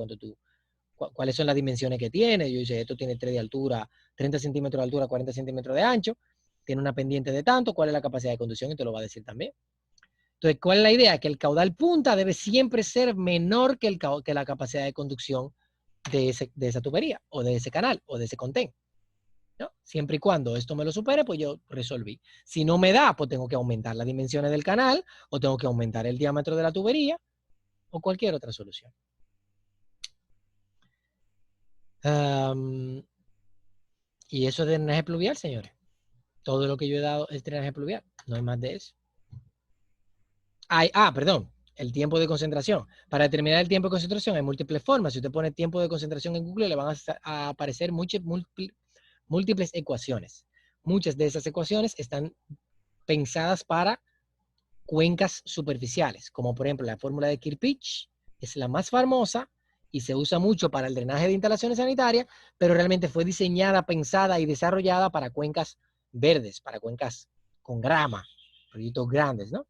cuáles son las dimensiones que tiene. Yo dice, esto tiene 3 de altura, 30 centímetros de altura, 40 centímetros de ancho, tiene una pendiente de tanto, cuál es la capacidad de conducción y te lo va a decir también. Entonces, ¿cuál es la idea? Que el caudal punta debe siempre ser menor que la capacidad de conducción de esa tubería, o de ese canal, o de ese contén, ¿no? Siempre y cuando esto me lo supere, pues yo resolví. Si no me da, pues tengo que aumentar las dimensiones del canal, o tengo que aumentar el diámetro de la tubería, o cualquier otra solución. Y eso es drenaje pluvial, señores. Todo lo que yo he dado es drenaje pluvial. No hay más de eso. Perdón. El tiempo de concentración. Para determinar el tiempo de concentración hay múltiples formas. Si usted pone tiempo de concentración en Google, le van a aparecer múltiples ecuaciones. Muchas de esas ecuaciones están pensadas para cuencas superficiales, como por ejemplo la fórmula de Kirpich, es la más famosa y se usa mucho para el drenaje de instalaciones sanitarias, pero realmente fue diseñada, pensada y desarrollada para cuencas verdes, para cuencas con grama, proyectos grandes, ¿no?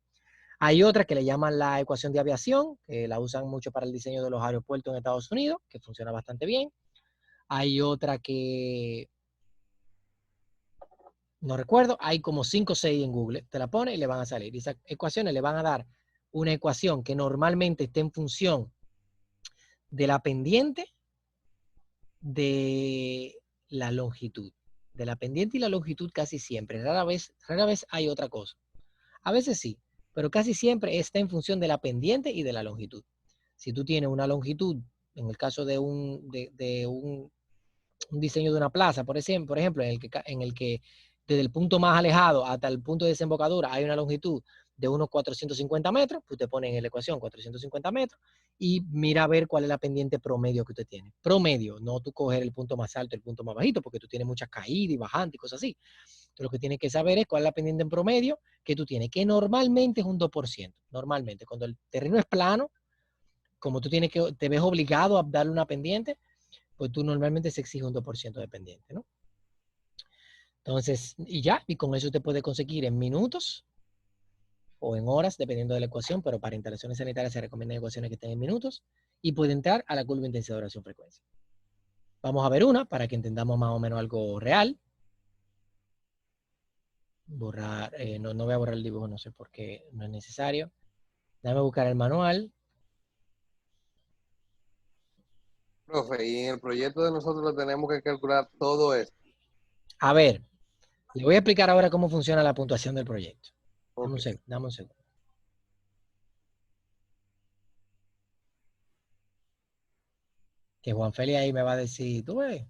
Hay otra que le llaman la ecuación de aviación, que la usan mucho para el diseño de los aeropuertos en Estados Unidos, que funciona bastante bien. Hay otra que no recuerdo, hay como 5 o 6 en Google, te la pone y le van a salir. Y esas ecuaciones le van a dar una ecuación que normalmente esté en función de la pendiente de la longitud. De la pendiente y la longitud casi siempre. Rara vez hay otra cosa. A veces sí, pero casi siempre está en función de la pendiente y de la longitud. Si tú tienes una longitud, en el caso de un diseño de una plaza, por ejemplo, en el que desde el punto más alejado hasta el punto de desembocadura hay una longitud de unos 450 metros, pues te pones en la ecuación 450 metros y mira a ver cuál es la pendiente promedio que usted tiene. Promedio, no tú coger el punto más alto, el punto más bajito, porque tú tienes muchas caídas y bajantes y cosas así. Entonces lo que tienes que saber es cuál es la pendiente en promedio que tú tienes, que normalmente es un 2%. Normalmente, cuando el terreno es plano, como tú te ves obligado a darle una pendiente, pues tú normalmente se exige un 2% de pendiente, ¿no? Entonces, y con eso te puede conseguir en minutos o en horas, dependiendo de la ecuación, pero para instalaciones sanitarias se recomiendan ecuaciones que estén en minutos y puede entrar a la curva de intensidad de duración frecuencia. Vamos a ver una para que entendamos más o menos algo real. Borrar, no voy a borrar el dibujo, no sé por qué no es necesario. Déjame buscar el manual. Profe, y en el proyecto de nosotros tenemos que calcular todo esto. A ver, le voy a explicar ahora cómo funciona la puntuación del proyecto. Okay. Dame un segundo. Que Juan Feli ahí me va a decir, tú ves.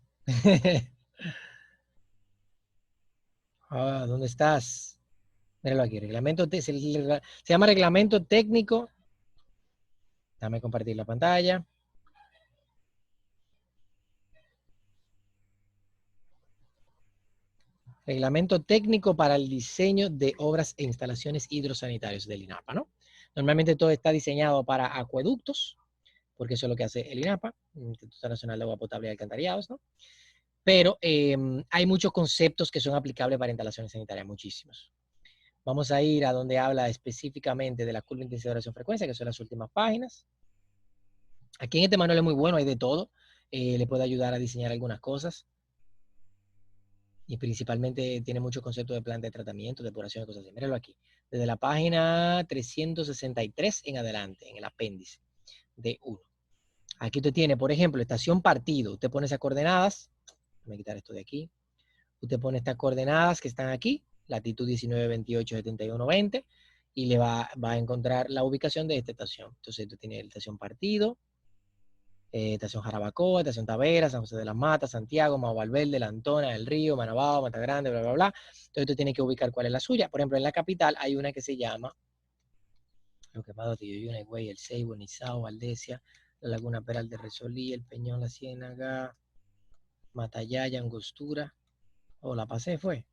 ¿Dónde estás? Míralo aquí, se llama reglamento técnico. Déjame compartir la pantalla. Reglamento técnico para el diseño de obras e instalaciones hidrosanitarias del INAPA, ¿no? Normalmente todo está diseñado para acueductos, porque eso es lo que hace el INAPA, Instituto Nacional de Agua Potable y Alcantarillados, ¿no? Pero hay muchos conceptos que son aplicables para instalaciones sanitarias, muchísimos. Vamos a ir a donde habla específicamente de la curva de intensidad de duración frecuencia, que son las últimas páginas. Aquí en este manual es muy bueno, hay de todo. Le puede ayudar a diseñar algunas cosas. Y principalmente tiene muchos conceptos de planta de tratamiento, depuración y cosas así. Míralo aquí. Desde la página 363 en adelante, en el apéndice de 1. Aquí usted tiene, por ejemplo, estación partido. Usted pone esas coordenadas. Déjame quitar esto de aquí. Usted pone estas coordenadas que están aquí. Latitud 19, 28, 71, 20. Y le va a encontrar la ubicación de esta estación. Entonces usted tiene la estación partido. Estación Jarabacoa, Estación Tavera, San José de las Matas, Santiago, Mau Valverde, La Antona, El Río, Manabao, Mata Grande, bla, bla, bla. Entonces tú tienes que ubicar cuál es la suya. Por ejemplo, en la capital hay una que se llama, lo que más Tío Güey, El Ceibo, Nizao, Valdesia, La Laguna Peral de Resolí, El Peñón, La Ciénaga, Matallaya, Angostura. Oh, la pasé, fue.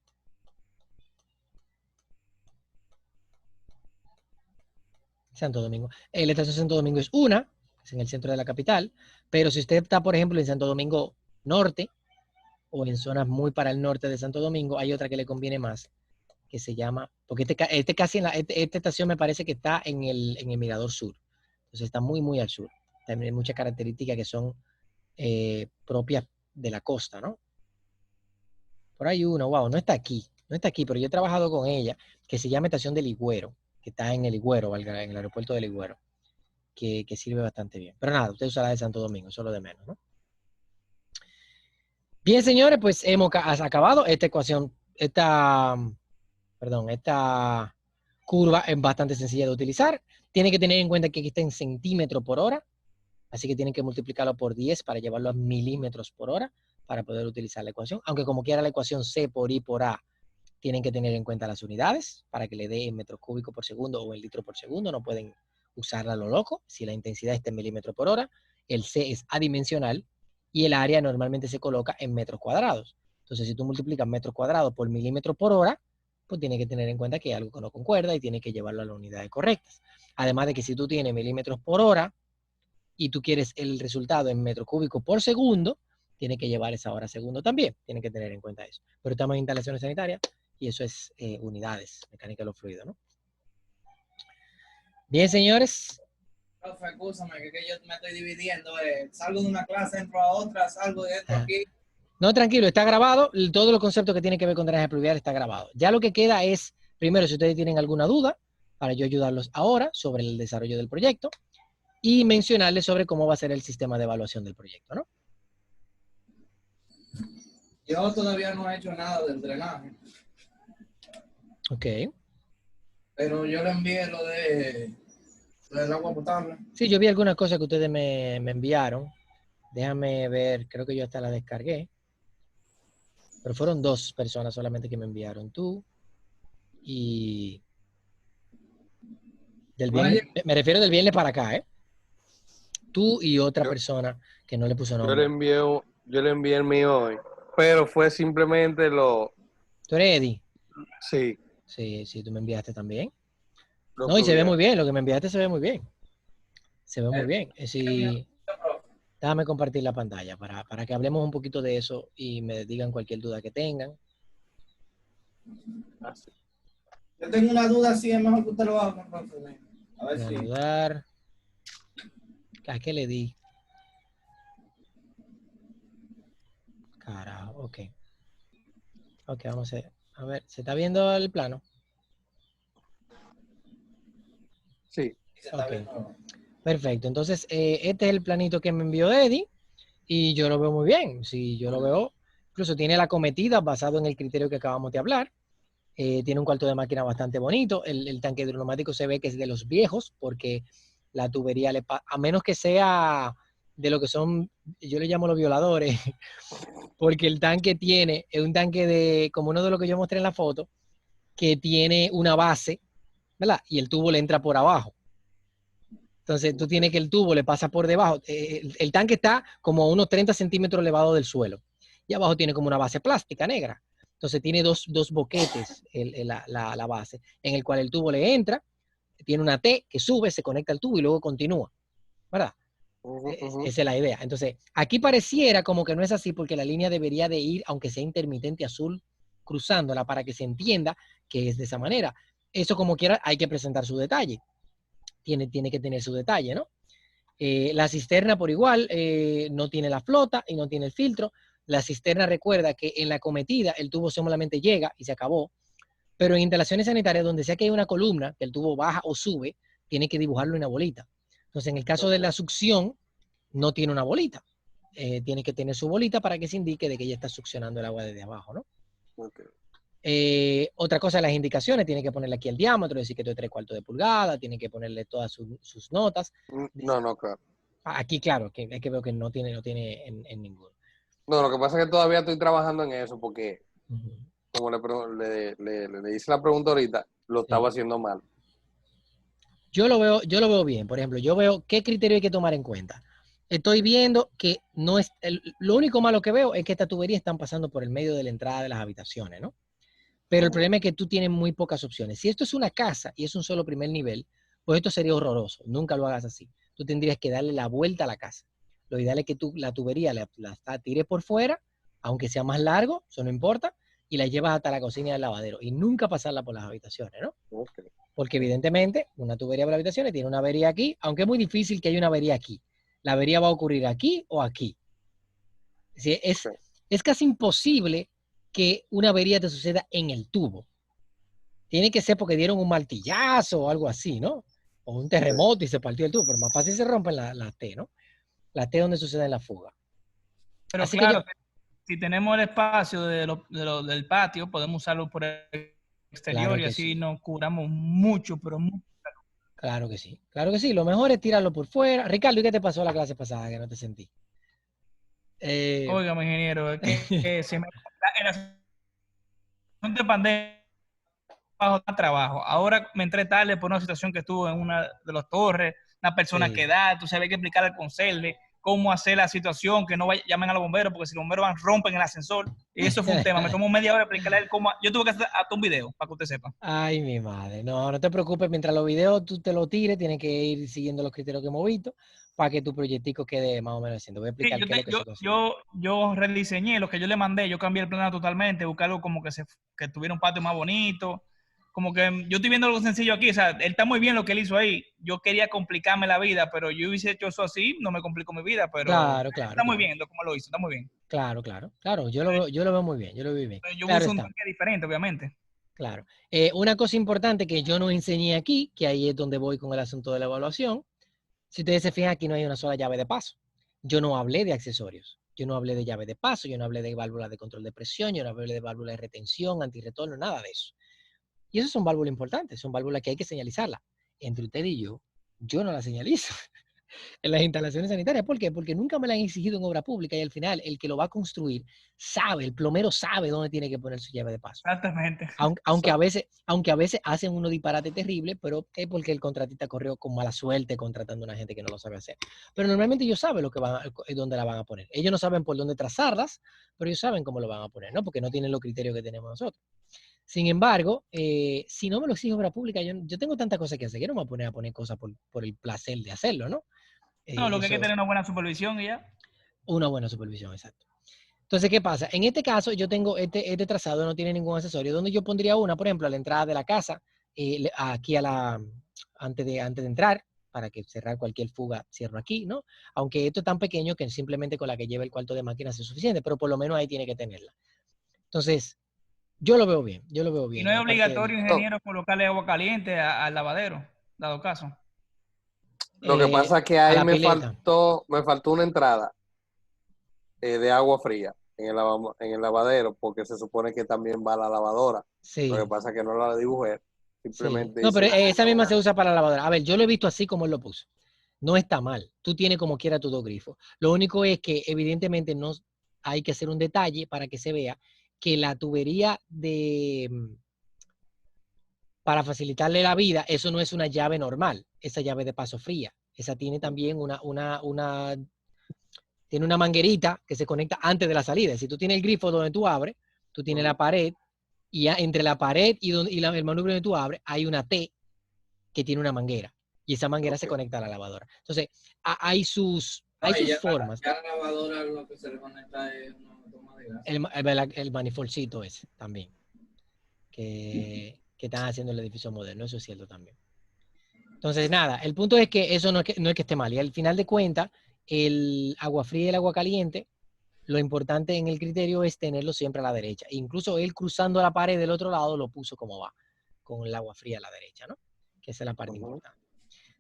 Santo Domingo. La estación de Santo Domingo es una, es en el centro de la capital, pero si usted está, por ejemplo, en Santo Domingo Norte, o en zonas muy para el norte de Santo Domingo, hay otra que le conviene más, que se llama, porque esta estación me parece que está en el Mirador Sur, entonces está muy, muy al sur. También hay muchas características que son propias de la costa, ¿no? Por ahí uno, wow, no está aquí, pero yo he trabajado con ella, que se llama Estación del Ligüero, que está en el Ligüero, valga, en el aeropuerto de Ligüero, que sirve bastante bien. Pero nada, usted usa la de Santo Domingo, eso es lo de menos, ¿no? Bien, señores, pues hemos acabado esta ecuación, esta curva es bastante sencilla de utilizar. Tienen que tener en cuenta que aquí está en centímetros por hora, así que tienen que multiplicarlo por 10 para llevarlo a milímetros por hora para poder utilizar la ecuación. Aunque como quiera la ecuación C por I por A, tienen que tener en cuenta las unidades para que le dé en metros cúbicos por segundo o en litro por segundo. No pueden usarla a lo loco. Si la intensidad está en milímetros por hora, el C es adimensional y el área normalmente se coloca en metros cuadrados. Entonces, si tú multiplicas metros cuadrados por milímetros por hora, pues tienes que tener en cuenta que hay algo que no concuerda y tienes que llevarlo a las unidades correctas. Además de que si tú tienes milímetros por hora y tú quieres el resultado en metros cúbicos por segundo, tienes que llevar esa hora a segundo también. Tienes que tener en cuenta eso. Pero estamos en instalaciones sanitarias y eso es unidades, mecánica de los fluidos, ¿no? Bien, señores. Profe, escúchame, que yo me estoy dividiendo. Salgo de una clase, entro a otra, salgo de esto aquí. No, tranquilo, está grabado. Todos los conceptos que tienen que ver con drenaje pluvial está grabado. Ya lo que queda es, primero, si ustedes tienen alguna duda, para yo ayudarlos ahora sobre el desarrollo del proyecto y mencionarles sobre cómo va a ser el sistema de evaluación del proyecto, ¿no? Yo todavía no he hecho nada del drenaje, Ok. pero yo le envié lo del agua potable. Sí, yo vi algunas cosas que ustedes me enviaron. Déjame ver, creo que yo hasta la descargué. Pero fueron 2 personas solamente que me enviaron. Tú y... Del viernes, me refiero del viernes para acá, ¿eh? Tú y otra Yo, persona que no le puso yo le nombre. envié, yo le envié el mío hoy, pero fue simplemente ¿Tú eres Eddie? sí, Sí, sí, tú me enviaste también. lo No, y se ve plugué. muy bien, lo que me enviaste se ve muy bien. Se ve muy El bien. Sí, déjame compartir la pantalla para que hablemos un poquito de eso y me digan cualquier duda que tengan. Así. Yo tengo una duda, si es mejor que usted lo haga. A ver si. Reanudar. ¿A qué le di? Carajo, ok. Ok, vamos a ver. A ver, ¿se está viendo el plano? Sí. Se está Ok. viendo. Perfecto. Entonces, este es el planito que me envió Eddie y yo lo veo muy bien. Si yo lo veo, incluso tiene la cometida basado en el criterio que acabamos de hablar. Tiene un cuarto de máquina bastante bonito. El tanque hidroneumático se ve que es de los viejos porque la tubería, a menos que sea de lo que son, yo le llamo los violadores, porque el tanque tiene, es un tanque de, como uno de los que yo mostré en la foto, que tiene una base, ¿verdad? Y el tubo le entra por abajo. Entonces tú tienes que el tubo le pasa por debajo. El tanque está como a unos 30 centímetros elevado del suelo. Y abajo tiene como una base plástica negra. Entonces tiene dos boquetes la base, en el cual el tubo le entra, tiene una T que sube, se conecta al tubo y luego continúa. ¿Verdad? Esa es la idea. Entonces, aquí pareciera como que no es así porque la línea debería de ir, aunque sea intermitente azul, cruzándola para que se entienda que es de esa manera. Eso como quiera hay que presentar su detalle. Tiene que tener su detalle, ¿no? La cisterna por igual no tiene la flota y no tiene el filtro. La cisterna recuerda que en la cometida el tubo solamente llega y se acabó, pero en instalaciones sanitarias donde sea que hay una columna, que el tubo baja o sube, tiene que dibujarlo en una bolita. Entonces, en el caso de la succión, no tiene una bolita. Tiene que tener su bolita para que se indique de que ya está succionando el agua desde abajo, ¿no? Okay. Otra cosa, las indicaciones, tiene que ponerle aquí el diámetro, decir que esto es 3/4 de pulgada, tiene que ponerle todas sus notas. No, claro. Aquí, claro, que es que veo que no tiene en ninguno. No, lo que pasa es que todavía estoy trabajando en eso porque, Uh-huh. como le hice la pregunta ahorita, lo estaba haciendo mal. Yo lo veo bien. Por ejemplo, yo veo qué criterio hay que tomar en cuenta. Estoy viendo que no es, lo único malo que veo es que estas tuberías están pasando por el medio de la entrada de las habitaciones, ¿no? Pero el problema es que tú tienes muy pocas opciones. Si esto es una casa y es un solo primer nivel, pues esto sería horroroso. Nunca lo hagas así. Tú tendrías que darle la vuelta a la casa. Lo ideal es que tú la tubería la tires por fuera, aunque sea más largo, eso no importa, y la llevas hasta la cocina y el lavadero. Y nunca pasarla por las habitaciones, ¿no? Okay. Porque evidentemente una tubería por habitaciones tiene una avería aquí, aunque es muy difícil que haya una avería aquí. La avería va a ocurrir aquí o aquí. Es casi imposible que una avería te suceda en el tubo. Tiene que ser porque dieron un martillazo o algo así, ¿no? O un terremoto y se partió el tubo, pero más fácil se rompen la T, ¿no? La T donde sucede la fuga. Pero así claro, que si tenemos el espacio del patio, podemos usarlo por el exterior claro y que así sí. nos curamos mucho, pero mucho. Claro que sí. Claro que sí. Lo mejor es tirarlo por fuera. Ricardo, ¿y qué te pasó la clase pasada que no te sentí? Oiga, mi ingeniero, es que en la situación de pandemia bajo trabajo. Ahora me entré tarde por una situación que estuvo en una de las torres, una persona Sí. que da, tú sabes que explicar al conserje cómo hacer la situación, que no llamen a los bomberos, porque si los bomberos van, rompen el ascensor. Y eso fue un tema. Me tomó media hora explicarle a él cómo. Yo tuve que hacer hasta un video, para que usted sepa. Ay, mi madre. No, no te preocupes. Mientras los videos tú te los tires, tienes que ir siguiendo los criterios que hemos visto para que tu proyectico quede más o menos haciendo. Voy a Sí, explicar qué es lo que se consigue. yo rediseñé lo que yo le mandé, yo cambié el plano totalmente, busqué algo como que tuviera un patio más bonito, como que yo estoy viendo algo sencillo aquí, o sea, él está muy bien lo que él hizo ahí, yo quería complicarme la vida, pero yo hubiese hecho eso así, no me complico mi vida, pero Claro, claro, está muy claro. bien como lo hizo, está muy bien. Claro, claro, claro. Yo lo veo muy bien, yo lo veo bien. Pero yo Claro uso un está. tanque diferente, obviamente. Claro. Una cosa importante que yo no enseñé aquí, que ahí es donde voy con el asunto de la evaluación. Si ustedes se fijan, aquí no hay una sola llave de paso. Yo no hablé de accesorios. Yo no hablé de llave de paso, yo no hablé de válvulas de control de presión, yo no hablé de válvulas de retención, antirretorno, nada de eso. Y esas son válvulas importantes, son válvulas que hay que señalizarlas. Entre usted y yo no las señalizo en las instalaciones sanitarias. ¿Por qué? Porque nunca me la han exigido en obra pública y al final el que lo va a construir sabe, el plomero sabe dónde tiene que poner su llave de paso. Exactamente. Aunque a veces hacen unos disparates terribles, pero es porque el contratista corrió con mala suerte contratando a una gente que no lo sabe hacer. Pero normalmente ellos saben dónde la van a poner. Ellos no saben por dónde trazarlas, pero ellos saben cómo lo van a poner, ¿no? Porque no tienen los criterios que tenemos nosotros. Sin embargo, si no me lo exige obra pública, yo tengo tantas cosas que hacer, que no me voy a poner cosas por el placer de hacerlo, ¿no? No, lo que hay que Eso, tener una buena supervisión y ya. una buena supervisión, exacto. Entonces, ¿qué pasa? En este caso, yo tengo este trazado, no tiene ningún accesorio. Donde yo pondría una, por ejemplo, a la entrada de la casa, aquí antes de entrar, para que cerrar cualquier fuga, cierro aquí, ¿no? Aunque esto es tan pequeño que simplemente con la que lleve el cuarto de máquinas es suficiente, pero por lo menos ahí tiene que tenerla. Entonces, yo lo veo bien, yo lo veo Y bien. no es Aparte obligatorio, ingeniero, colocarle agua caliente al lavadero, dado caso. Lo que pasa es que a ahí la pileta. me faltó una entrada de agua fría en el lavadero, porque se supone que también va a la lavadora. Sí. Lo que pasa es que no la dibujé, Sí. simplemente No, pero hice- esa misma se usa para la lavadora. A ver, yo lo he visto así como él lo puso. No está mal. Tú tienes como quiera tus dos grifos. Lo único es que evidentemente no hay que hacer un detalle para que se vea que la tubería para facilitarle la vida, eso no es una llave normal, esa llave de paso fría. Esa tiene también tiene una manguerita que se conecta antes de la salida. Si tú tienes el grifo donde tú abres, tú tienes la pared y ya entre la pared y el manubrio donde tú abres hay una T que tiene una manguera y esa manguera se conecta a la lavadora. Entonces, hay sus formas. Ya la lavadora lo que se le conecta es una toma de gas. El manifoldcito ese también, que están haciendo el edificio moderno, eso es cierto también. Entonces, nada, el punto es que eso no es que esté mal. Y al final de cuentas, el agua fría y el agua caliente, lo importante en el criterio es tenerlo siempre a la derecha. Incluso él cruzando la pared del otro lado lo puso como va, con el agua fría a la derecha, ¿no? Que esa es la parte importante.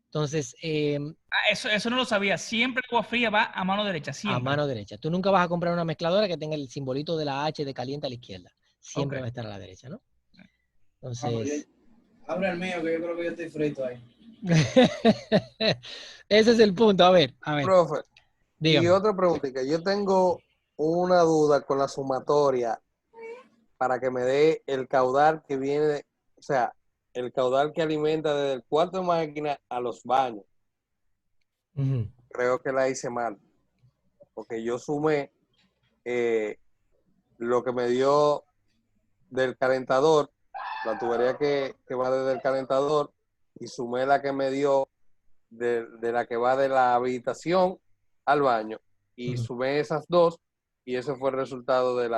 Entonces, Eso no lo sabía. Siempre el agua fría va a mano derecha, siempre. a mano derecha. Tú nunca vas a comprar una mezcladora que tenga el simbolito de la H de caliente a la izquierda. Siempre va a estar a la derecha, ¿no? Entonces... Abre el mío, que yo creo que yo estoy frito ahí. Ese es el punto. A ver. Profe, Dígame. y otra preguntita. Yo tengo una duda con la sumatoria para que me dé el caudal que viene, o sea, el caudal que alimenta desde el cuarto de máquina a los baños. Creo que la hice mal, porque yo sumé lo que me dio del calentador, la tubería que va desde el calentador, y sumé la que me dio de la que va de la habitación al baño, y sumé esas dos, y ese fue el resultado del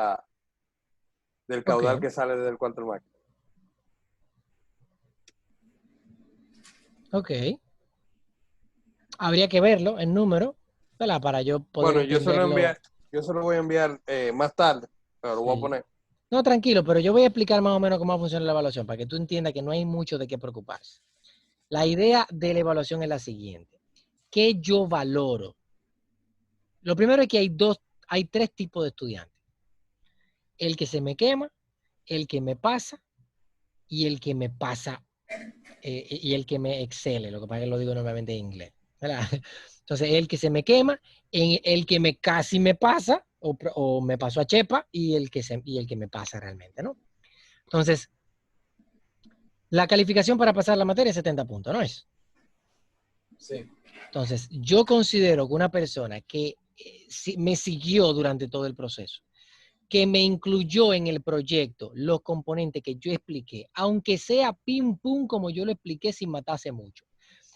caudal que sale desde el cuarto de máquina. Ok. Habría que verlo en número, ¿verdad? Para yo poder Bueno, yo se lo voy a enviar más tarde, pero lo voy a poner. No, tranquilo, pero yo voy a explicar más o menos cómo funciona la evaluación para que tú entiendas que no hay mucho de qué preocuparse. La idea de la evaluación es la siguiente. ¿Qué yo valoro? Lo primero es que hay tres tipos de estudiantes. El que se me quema, el que me pasa y el que me pasa y el que me excele. Lo que pasa es que lo digo normalmente en inglés, ¿verdad? Entonces, el que se me quema, el que me casi me pasa o me pasó a chepa y el que me pasa realmente, ¿no? Entonces, la calificación para pasar la materia es 70 puntos, ¿no es? Sí. Entonces, yo considero que una persona que me siguió durante todo el proceso, que me incluyó en el proyecto los componentes que yo expliqué, aunque sea pim pum como yo lo expliqué sin matarse mucho,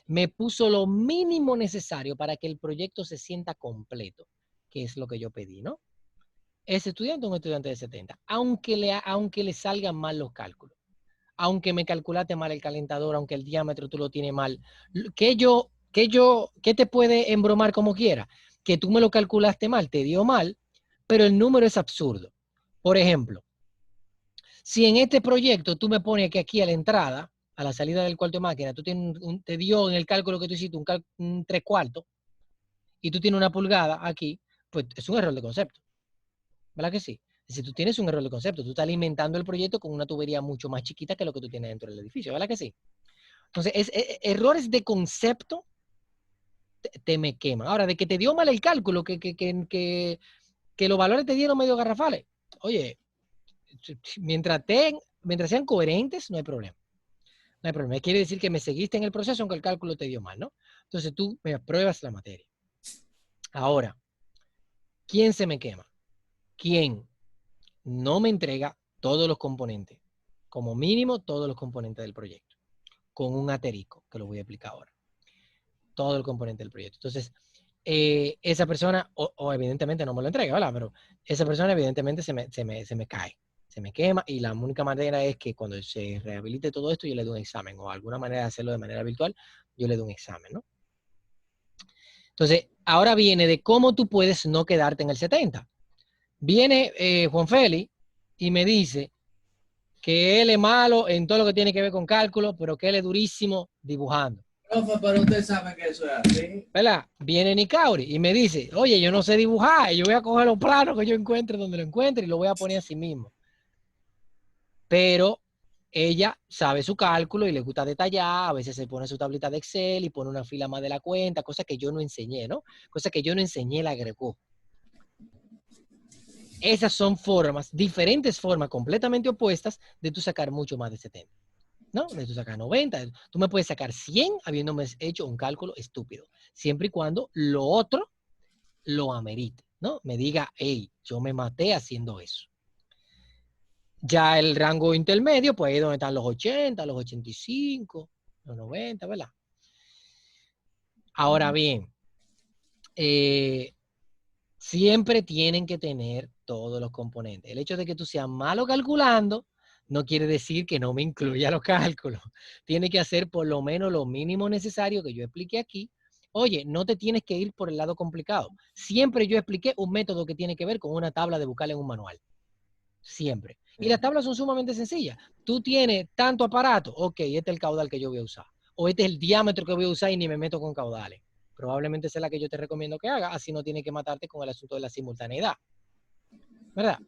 me puso lo mínimo necesario para que el proyecto se sienta completo, que es lo que yo pedí, ¿no? Ese estudiante es un estudiante de 70, aunque le salgan mal los cálculos, aunque me calculaste mal el calentador, aunque el diámetro tú lo tienes mal, ¿qué te puede embromar como quiera? Que tú me lo calculaste mal, te dio mal, pero el número es absurdo. Por ejemplo, Si en este proyecto tú me pones que aquí a la entrada, a la salida del cuarto de máquina, tú tienes te dio en el cálculo que tú hiciste un 3/4 y tú tienes una pulgada aquí, pues es un error de concepto. ¿Verdad que sí? Si tú tienes un error de concepto, tú estás alimentando el proyecto con una tubería mucho más chiquita que lo que tú tienes dentro del edificio. ¿Verdad que sí? Entonces, errores de concepto te me queman. Ahora, de que te dio mal el cálculo, que los valores te dieron medio garrafales. Oye, mientras sean coherentes, no hay problema. No hay problema. Quiere decir que me seguiste en el proceso aunque el cálculo te dio mal, ¿no? Entonces tú me apruebas la materia. Ahora, ¿quién se me quema? ¿Quién no me entrega todos los componentes? Como mínimo, todos los componentes del proyecto. Con un asterisco, que lo voy a explicar ahora. Todo el componente del proyecto. Entonces, esa persona, o evidentemente no me lo entrega, ¿verdad? Pero esa persona evidentemente se me cae, se me quema, y la única manera es que cuando se rehabilite todo esto yo le doy un examen, o alguna manera de hacerlo de manera virtual, yo le doy un examen, ¿no? Entonces, ahora viene de cómo tú puedes no quedarte en el 70. Viene Juan Félix y me dice que él es malo en todo lo que tiene que ver con cálculo, pero que él es durísimo dibujando. Profe, pero usted sabe que eso es así. ¿Verdad? Viene Nicauri y me dice, oye, yo no sé dibujar, y yo voy a coger los planos que yo encuentre donde lo encuentre y lo voy a poner así mismo. Pero ella sabe su cálculo y le gusta detallar, a veces se pone su tablita de Excel y pone una fila más de la cuenta, cosa que yo no enseñé, ¿no? Cosa que yo no enseñé, la agregó. Esas son formas, diferentes formas completamente opuestas de tú sacar mucho más de 70. ¿No? De tú sacar 90. Tú me puedes sacar 100 habiéndome hecho un cálculo estúpido, siempre y cuando lo otro lo amerite, ¿no? Me diga, hey, yo me maté haciendo eso. Ya el rango intermedio, pues ahí es donde están los 80, los 85, los 90, ¿verdad? Ahora bien, siempre tienen que tener todos los componentes. El hecho de que tú seas malo calculando no quiere decir que no me incluya los cálculos. Tiene que hacer por lo menos lo mínimo necesario que yo expliqué aquí. Oye, no te tienes que ir por el lado complicado. Siempre yo expliqué un método que tiene que ver con una tabla de buscar en un manual. Siempre. Y las tablas son sumamente sencillas. Tú tienes tanto aparato, ok, este es el caudal que yo voy a usar. O este es el diámetro que voy a usar y ni me meto con caudales. Probablemente sea la que yo te recomiendo que haga, así no tienes que matarte con el asunto de la simultaneidad. ¿Verdad?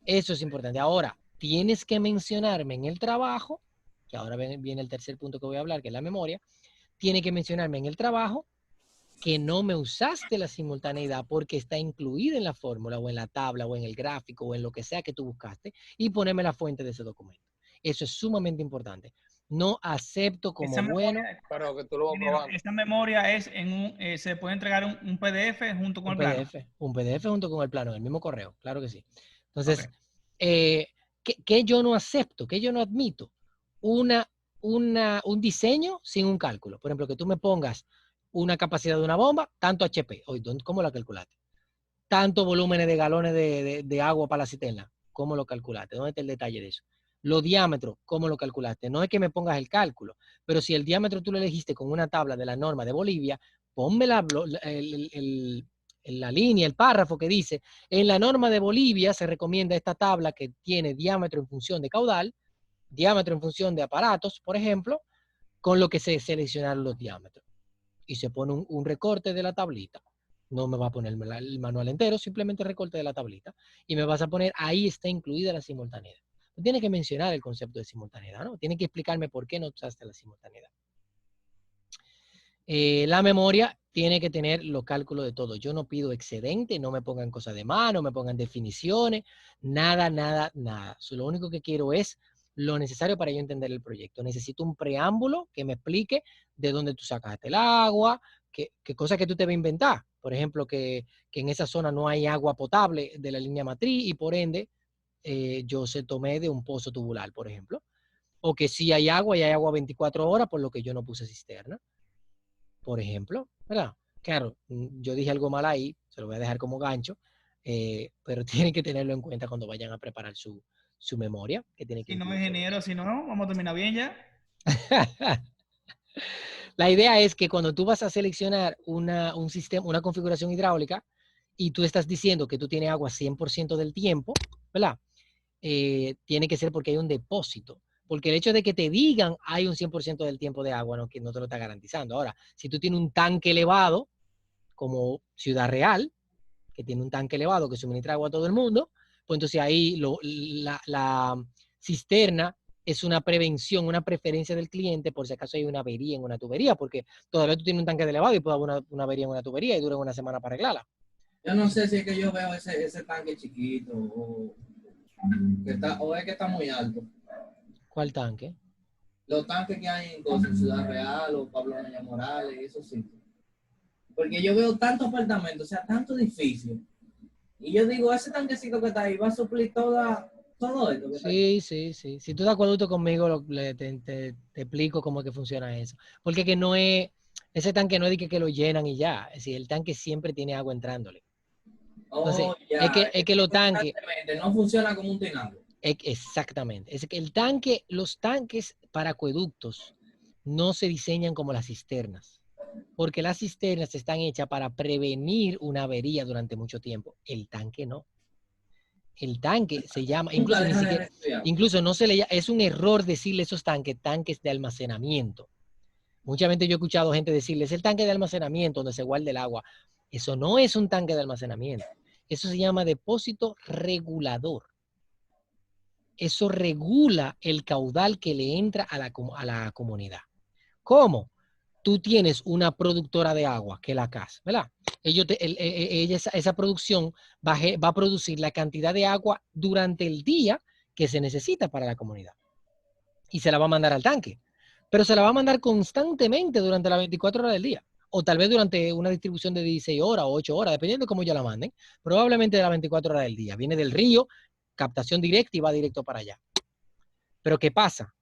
Eso es importante. Ahora, tienes que mencionarme en el trabajo, que ahora viene el tercer punto que voy a hablar, que es la memoria. Tienes que mencionarme en el trabajo que no me usaste la simultaneidad porque está incluida en la fórmula o en la tabla o en el gráfico o en lo que sea que tú buscaste, y ponerme la fuente de ese documento. Eso es sumamente importante. No acepto como Esa bueno. memoria, Pero que tú lo vas probando. esa memoria es se puede entregar un PDF junto con el plano. Un PDF junto con el plano, en el mismo correo, claro que sí. Entonces, Ok. ¿qué yo no acepto? ¿Qué yo no admito? Un diseño sin un cálculo. Por ejemplo, que tú me pongas una capacidad de una bomba, tanto HP. Oye, ¿cómo la calculaste? Tanto volúmenes de galones de agua para la cisterna. ¿Cómo lo calculaste? ¿Dónde está el detalle de eso? Los diámetros, ¿cómo lo calculaste? No es que me pongas el cálculo, pero si el diámetro tú lo elegiste con una tabla de la norma de Bolivia, ponme la línea, el párrafo que dice, en la norma de Bolivia se recomienda esta tabla que tiene diámetro en función de caudal, diámetro en función de aparatos, por ejemplo, con lo que se seleccionaron los diámetros. Y se pone un recorte de la tablita. No me va a poner el manual entero, simplemente recorte de la tablita. Y me vas a poner, ahí está incluida la simultaneidad. Tiene que mencionar el concepto de simultaneidad, ¿no? Tiene que explicarme por qué no usaste la simultaneidad. La memoria tiene que tener los cálculos de todo. Yo no pido excedente, no me pongan cosas de más, no me pongan definiciones, nada, nada, nada. Lo único que quiero es lo necesario para yo entender el proyecto. Necesito un preámbulo que me explique de dónde tú sacaste el agua, qué cosas que tú te vas a inventar. Por ejemplo, que en esa zona no hay agua potable de la línea matriz y por ende yo se tomé de un pozo tubular, por ejemplo. O que sí hay agua y hay agua 24 horas, por lo que yo no puse cisterna, por ejemplo, ¿verdad? Claro, yo dije algo mal ahí, se lo voy a dejar como gancho, pero tienen que tenerlo en cuenta cuando vayan a preparar su memoria. Que tiene que Si no, incluir ingeniero, si no, vamos a terminar bien ya. La idea es que cuando tú vas a seleccionar un sistema, una configuración hidráulica, y tú estás diciendo que tú tienes agua 100% del tiempo, ¿verdad? tiene que ser porque hay un depósito. Porque el hecho de que te digan hay un 100% del tiempo de agua, no, que no te lo está garantizando. Ahora, si tú tienes un tanque elevado, como Ciudad Real, que tiene un tanque elevado que suministra agua a todo el mundo, pues entonces ahí la cisterna es una prevención, una preferencia del cliente por si acaso hay una avería en una tubería, porque todavía tú tienes un tanque elevado y puede haber una avería en una tubería y dura una semana para arreglarla. Yo no sé si es que yo veo ese tanque chiquito o es que está muy alto. ¿Cuál tanque? Los tanques que hay en Ciudad Real o Pablo Mella Morales, eso sí. Porque yo veo tantos apartamentos, o sea, tantos edificios. Y yo digo, ese tanquecito que está ahí va a suplir todo esto que está ahí. Sí. Si tú de acuerdo conmigo, te explico cómo es que funciona eso. Porque que no es, ese tanque no es de que lo llenan y ya. Es decir, el tanque siempre tiene agua entrándole. Entonces, Oh, ya. es que los tanques, No funciona como un tinaco. exactamente, es que los tanques para acueductos no se diseñan como las cisternas. Porque las cisternas están hechas para prevenir una avería durante mucho tiempo. El tanque no. El tanque se llama, Nunca incluso ni deja de siquiera, estudiar. incluso no se le llama, es un error decirle esos tanques de almacenamiento. Mucha gente yo he escuchado gente decirle, es el tanque de almacenamiento donde se guarda el agua. Eso no es un tanque de almacenamiento. Eso se llama depósito regulador. Eso regula el caudal que le entra a la comunidad. ¿Cómo? Tú tienes una productora de agua, que es la CAS, ¿verdad? Esa producción va a producir la cantidad de agua durante el día que se necesita para la comunidad. Y se la va a mandar al tanque. Pero se la va a mandar constantemente durante las 24 horas del día. O tal vez durante una distribución de 16 horas o 8 horas, dependiendo de cómo ya la manden. Probablemente de las 24 horas del día. Viene del río, captación directa y va directo para allá. Pero ¿qué pasa?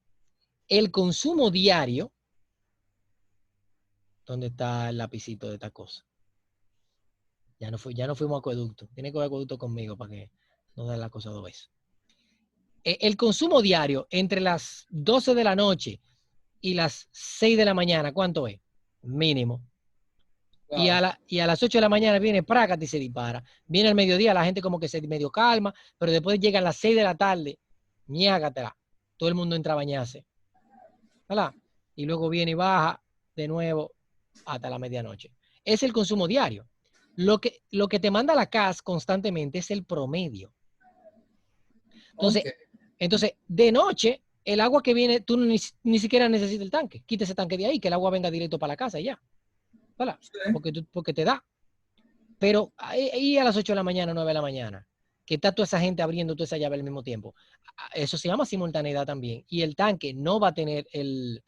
El consumo diario. ¿Dónde está el lapicito de esta cosa? Ya no fuimos a acueducto. Tiene que ver acueducto conmigo para que no dé la cosa dos veces. El consumo diario entre las 12 de la noche y las 6 de la mañana, ¿cuánto es? Mínimo. Claro. Y a las 8 de la mañana viene prácata y se dispara. Viene al mediodía, la gente como que se medio calma, pero después llegan las 6 de la tarde, ñágatela. Todo el mundo entra a bañarse. ¿Verdad? Y luego viene y baja de nuevo hasta la medianoche. Es el consumo diario. Lo que te manda la CAS constantemente es el promedio. Entonces, de noche, el agua que viene, tú ni siquiera necesitas el tanque. Quita ese tanque de ahí, que el agua venga directo para la casa y ya. ¿Verdad? Sí. Porque te da. Pero ahí a las 8 de la mañana, 9 de la mañana, que está toda esa gente abriendo toda esa llave al mismo tiempo. Eso se llama simultaneidad también. Y el tanque no va a tener, el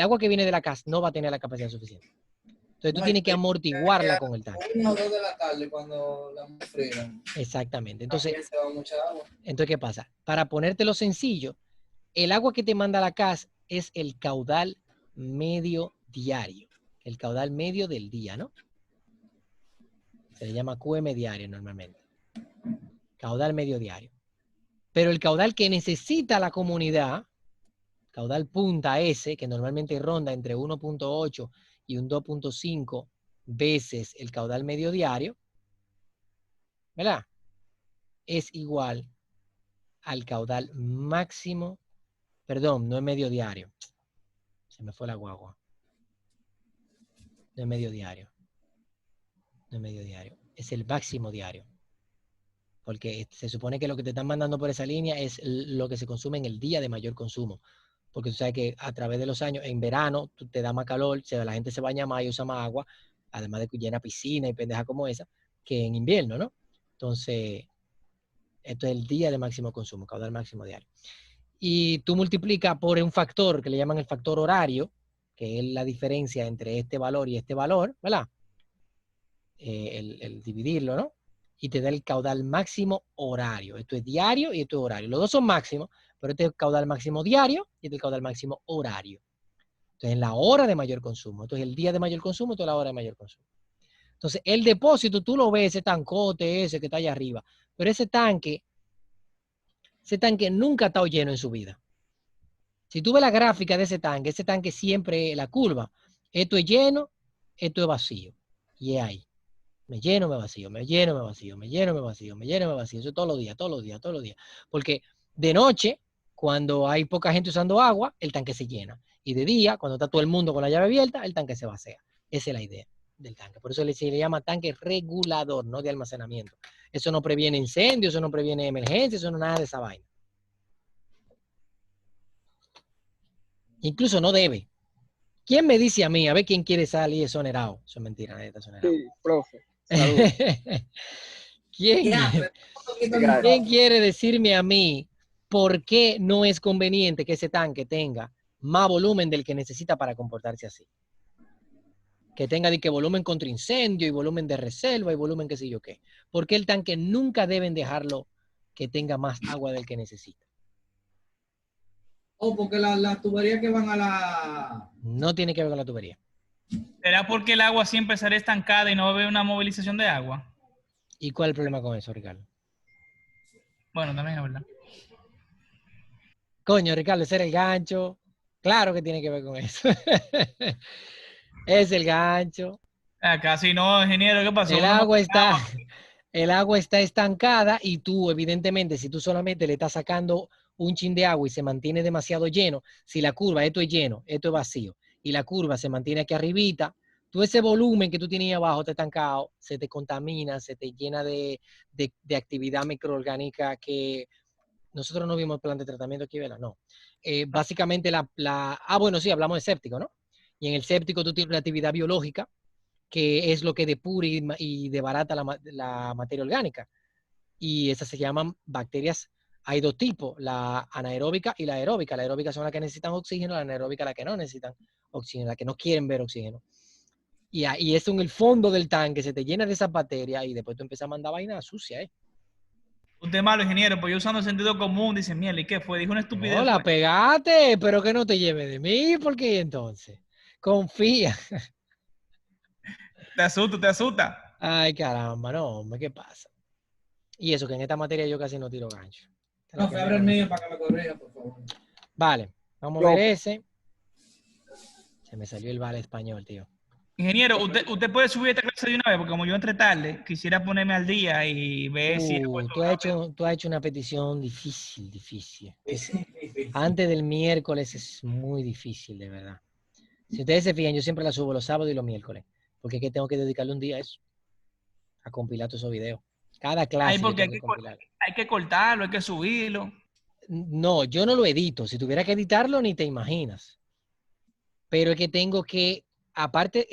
agua que viene de la casa no va a tener la capacidad suficiente. Entonces tú tienes que amortiguarla con el tanque. 1 o 2 de la tarde cuando la enfrían. Exactamente. Entonces, Se va mucha agua. entonces, ¿qué pasa? Para ponértelo sencillo, el agua que te manda la CAS es el caudal medio diario. El caudal medio del día, ¿no? Se le llama QM diario normalmente. Caudal medio diario. Pero el caudal que necesita la comunidad, caudal punta S, que normalmente ronda entre 1.8 y un 2.5 veces el caudal medio diario, ¿verdad? Es igual al caudal máximo, perdón, no es medio diario. Se me fue la guagua. No es medio diario. No es medio diario. Es el máximo diario. Porque se supone que lo que te están mandando por esa línea es lo que se consume en el día de mayor consumo. Porque tú sabes que a través de los años, en verano, te da más calor, la gente se baña más y usa más agua, además de que llena piscina y pendeja como esa, que en invierno, ¿no? Entonces, esto es el día de máximo consumo, caudal máximo diario. Y tú multiplicas por un factor que le llaman el factor horario, que es la diferencia entre este valor y este valor, ¿verdad? El dividirlo, ¿no? Y te da el caudal máximo horario. Esto es diario y esto es horario. Los dos son máximos, pero este es el caudal máximo diario y este es el caudal máximo horario. Entonces, la hora de mayor consumo. Entonces, el día de mayor consumo, esto es la hora de mayor consumo. Entonces, el depósito, tú lo ves, ese tancote ese que está allá arriba, pero ese tanque nunca ha estado lleno en su vida. Si tú ves la gráfica de ese tanque siempre la curva. Esto es lleno, esto es vacío. Y es ahí. Me lleno, me vacío, me lleno, me vacío, me lleno, me vacío, me lleno, me vacío. Eso todos los días, todos los días, todos los días. Porque De noche, cuando hay poca gente usando agua, el tanque se llena. Y de día, cuando está todo el mundo con la llave abierta, el tanque se vacía. Esa es la idea del tanque. Por eso se le llama tanque regulador, no de almacenamiento. Eso no previene incendios, eso no previene emergencias, eso no nada de esa vaina. Incluso no debe. ¿Quién me dice a mí? A ver quién quiere salir exonerado. Eso es mentira, nadie está exonerado. Sí, profe. Saludos. ¿Quién, Ya, pero Gracias. ¿Quién quiere decirme a mí por qué no es conveniente que ese tanque tenga más volumen del que necesita para comportarse así? Que tenga de que volumen contra incendio y volumen de reserva y volumen qué sé yo qué. Porque el tanque nunca deben dejarlo que tenga más agua del que necesita. porque las tuberías que van a la... No tiene que ver con la tubería. ¿Será porque el agua siempre será estancada y no va a haber una movilización de agua? ¿Y cuál es el problema con eso, Ricardo? Bueno, también es verdad. Coño, Ricardo, ese era el gancho. Claro que tiene que ver con eso. Es el gancho. Casi no, ingeniero, ¿qué pasó? El Uno no agua tiene está, agua. el agua está estancada y tú, evidentemente, si tú solamente le estás sacando un chin de agua y se mantiene demasiado lleno, si la curva, esto es lleno, esto es vacío, y la curva se mantiene aquí arribita, tú ese volumen que tú tienes abajo está estancado, se te contamina, se te llena de actividad microorgánica que nosotros no vimos el plan de tratamiento aquí, ¿verdad? No. Básicamente bueno, sí, hablamos de séptico, ¿no? Y en el séptico tú tienes una actividad biológica que es lo que depura y debarata la materia orgánica. Y esas se llaman bacterias. Hay dos tipos, la anaeróbica y la aeróbica. La aeróbica son las que necesitan oxígeno, la anaeróbica las que no necesitan oxígeno, las que no quieren ver oxígeno. Y ahí es en el fondo del tanque, se te llena de esas bacterias y después tú empiezas a mandar vaina sucia, ¿eh? Usted es malo, ingeniero, pues yo usando el sentido común, dice, mierda, ¿y qué fue? Dijo una No, estupidez. la Fue. pegaste, pero que no te lleve de mí, porque entonces, confía. Te asusta, te asusta. Ay, caramba, no, hombre, ¿qué pasa? Y eso, que en esta materia yo casi no tiro gancho. Esta es la No, abre primera el vez. mío para que me corrija, por favor. Vale, vamos a ver Profe. ese. Se me salió el vale español, tío. Ingeniero, usted puede subir esta clase de una vez, porque como yo entré tarde, quisiera ponerme al día y ver si he puesto rápido. Tú has hecho una petición difícil. Antes del miércoles es muy difícil, de verdad. Si ustedes se fijan, yo siempre la subo los sábados y los miércoles, porque es que tengo que dedicarle un día a eso, a compilar todos esos videos. Cada Ay, clase yo porque tengo que compilar. hay que cortarlo, hay que subirlo. No, yo no lo edito. Si tuviera que editarlo, ni te imaginas. Pero es que tengo que, aparte,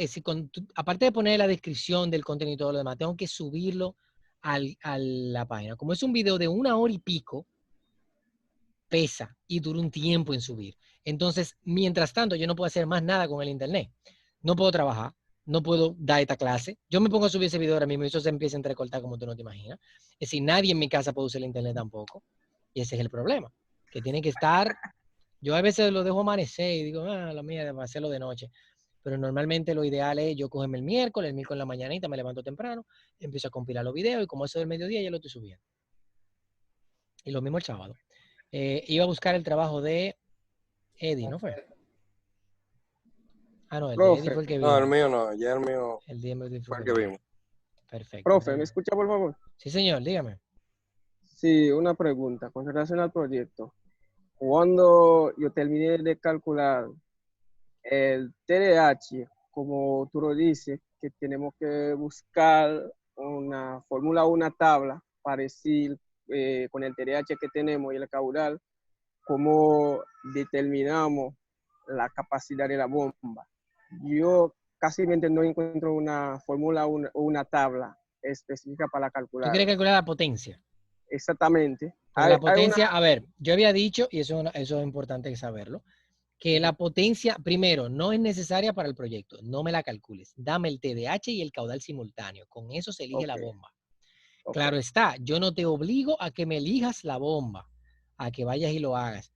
aparte de poner la descripción del contenido y todo lo demás, tengo que subirlo a la página. Como es un video de 1 hora y pico, pesa y dura un tiempo en subir. Entonces, mientras tanto, yo no puedo hacer más nada con el internet. No puedo trabajar, no puedo dar esta clase. Yo me pongo a subir ese video ahora mismo y eso se empieza a entrecortar como tú no te imaginas. Es decir, nadie en mi casa puede usar el internet tampoco. Y ese es el problema, que tiene que estar. Yo a veces lo dejo amanecer y digo, la mía, va a hacerlo de noche. Pero normalmente lo ideal es yo cogerme el miércoles en la mañanita, me levanto temprano, empiezo a compilar los videos y como eso del mediodía ya lo estoy subiendo. Y lo mismo el sábado. Iba a buscar el trabajo de Eddie, ¿no fue? Ah, no, el de Eddie Profe. fue el que No, el vimos. mío no, ya el mío El de Eddie fue fue el el que que vimos. Perfecto. Profe, ¿me escucha, por favor? Sí, señor, dígame. Sí, una pregunta con relación al proyecto. Cuando yo terminé de calcular el TDAH, como tú lo dices, que tenemos que buscar una fórmula o una tabla para decir con el TDAH que tenemos y el caudal, cómo determinamos la capacidad de la bomba. Yo casi no encuentro una fórmula o una tabla específica para ¿Tú calcular. quieres calcular la potencia? Exactamente. Porque la potencia, a ver, yo había dicho, y eso es importante saberlo, que la potencia, primero, no es necesaria para el proyecto. No me la calcules. Dame el TDAH y el caudal simultáneo. Con eso se elige la bomba. Claro está, yo no te obligo a que me elijas la bomba, a que vayas y lo hagas.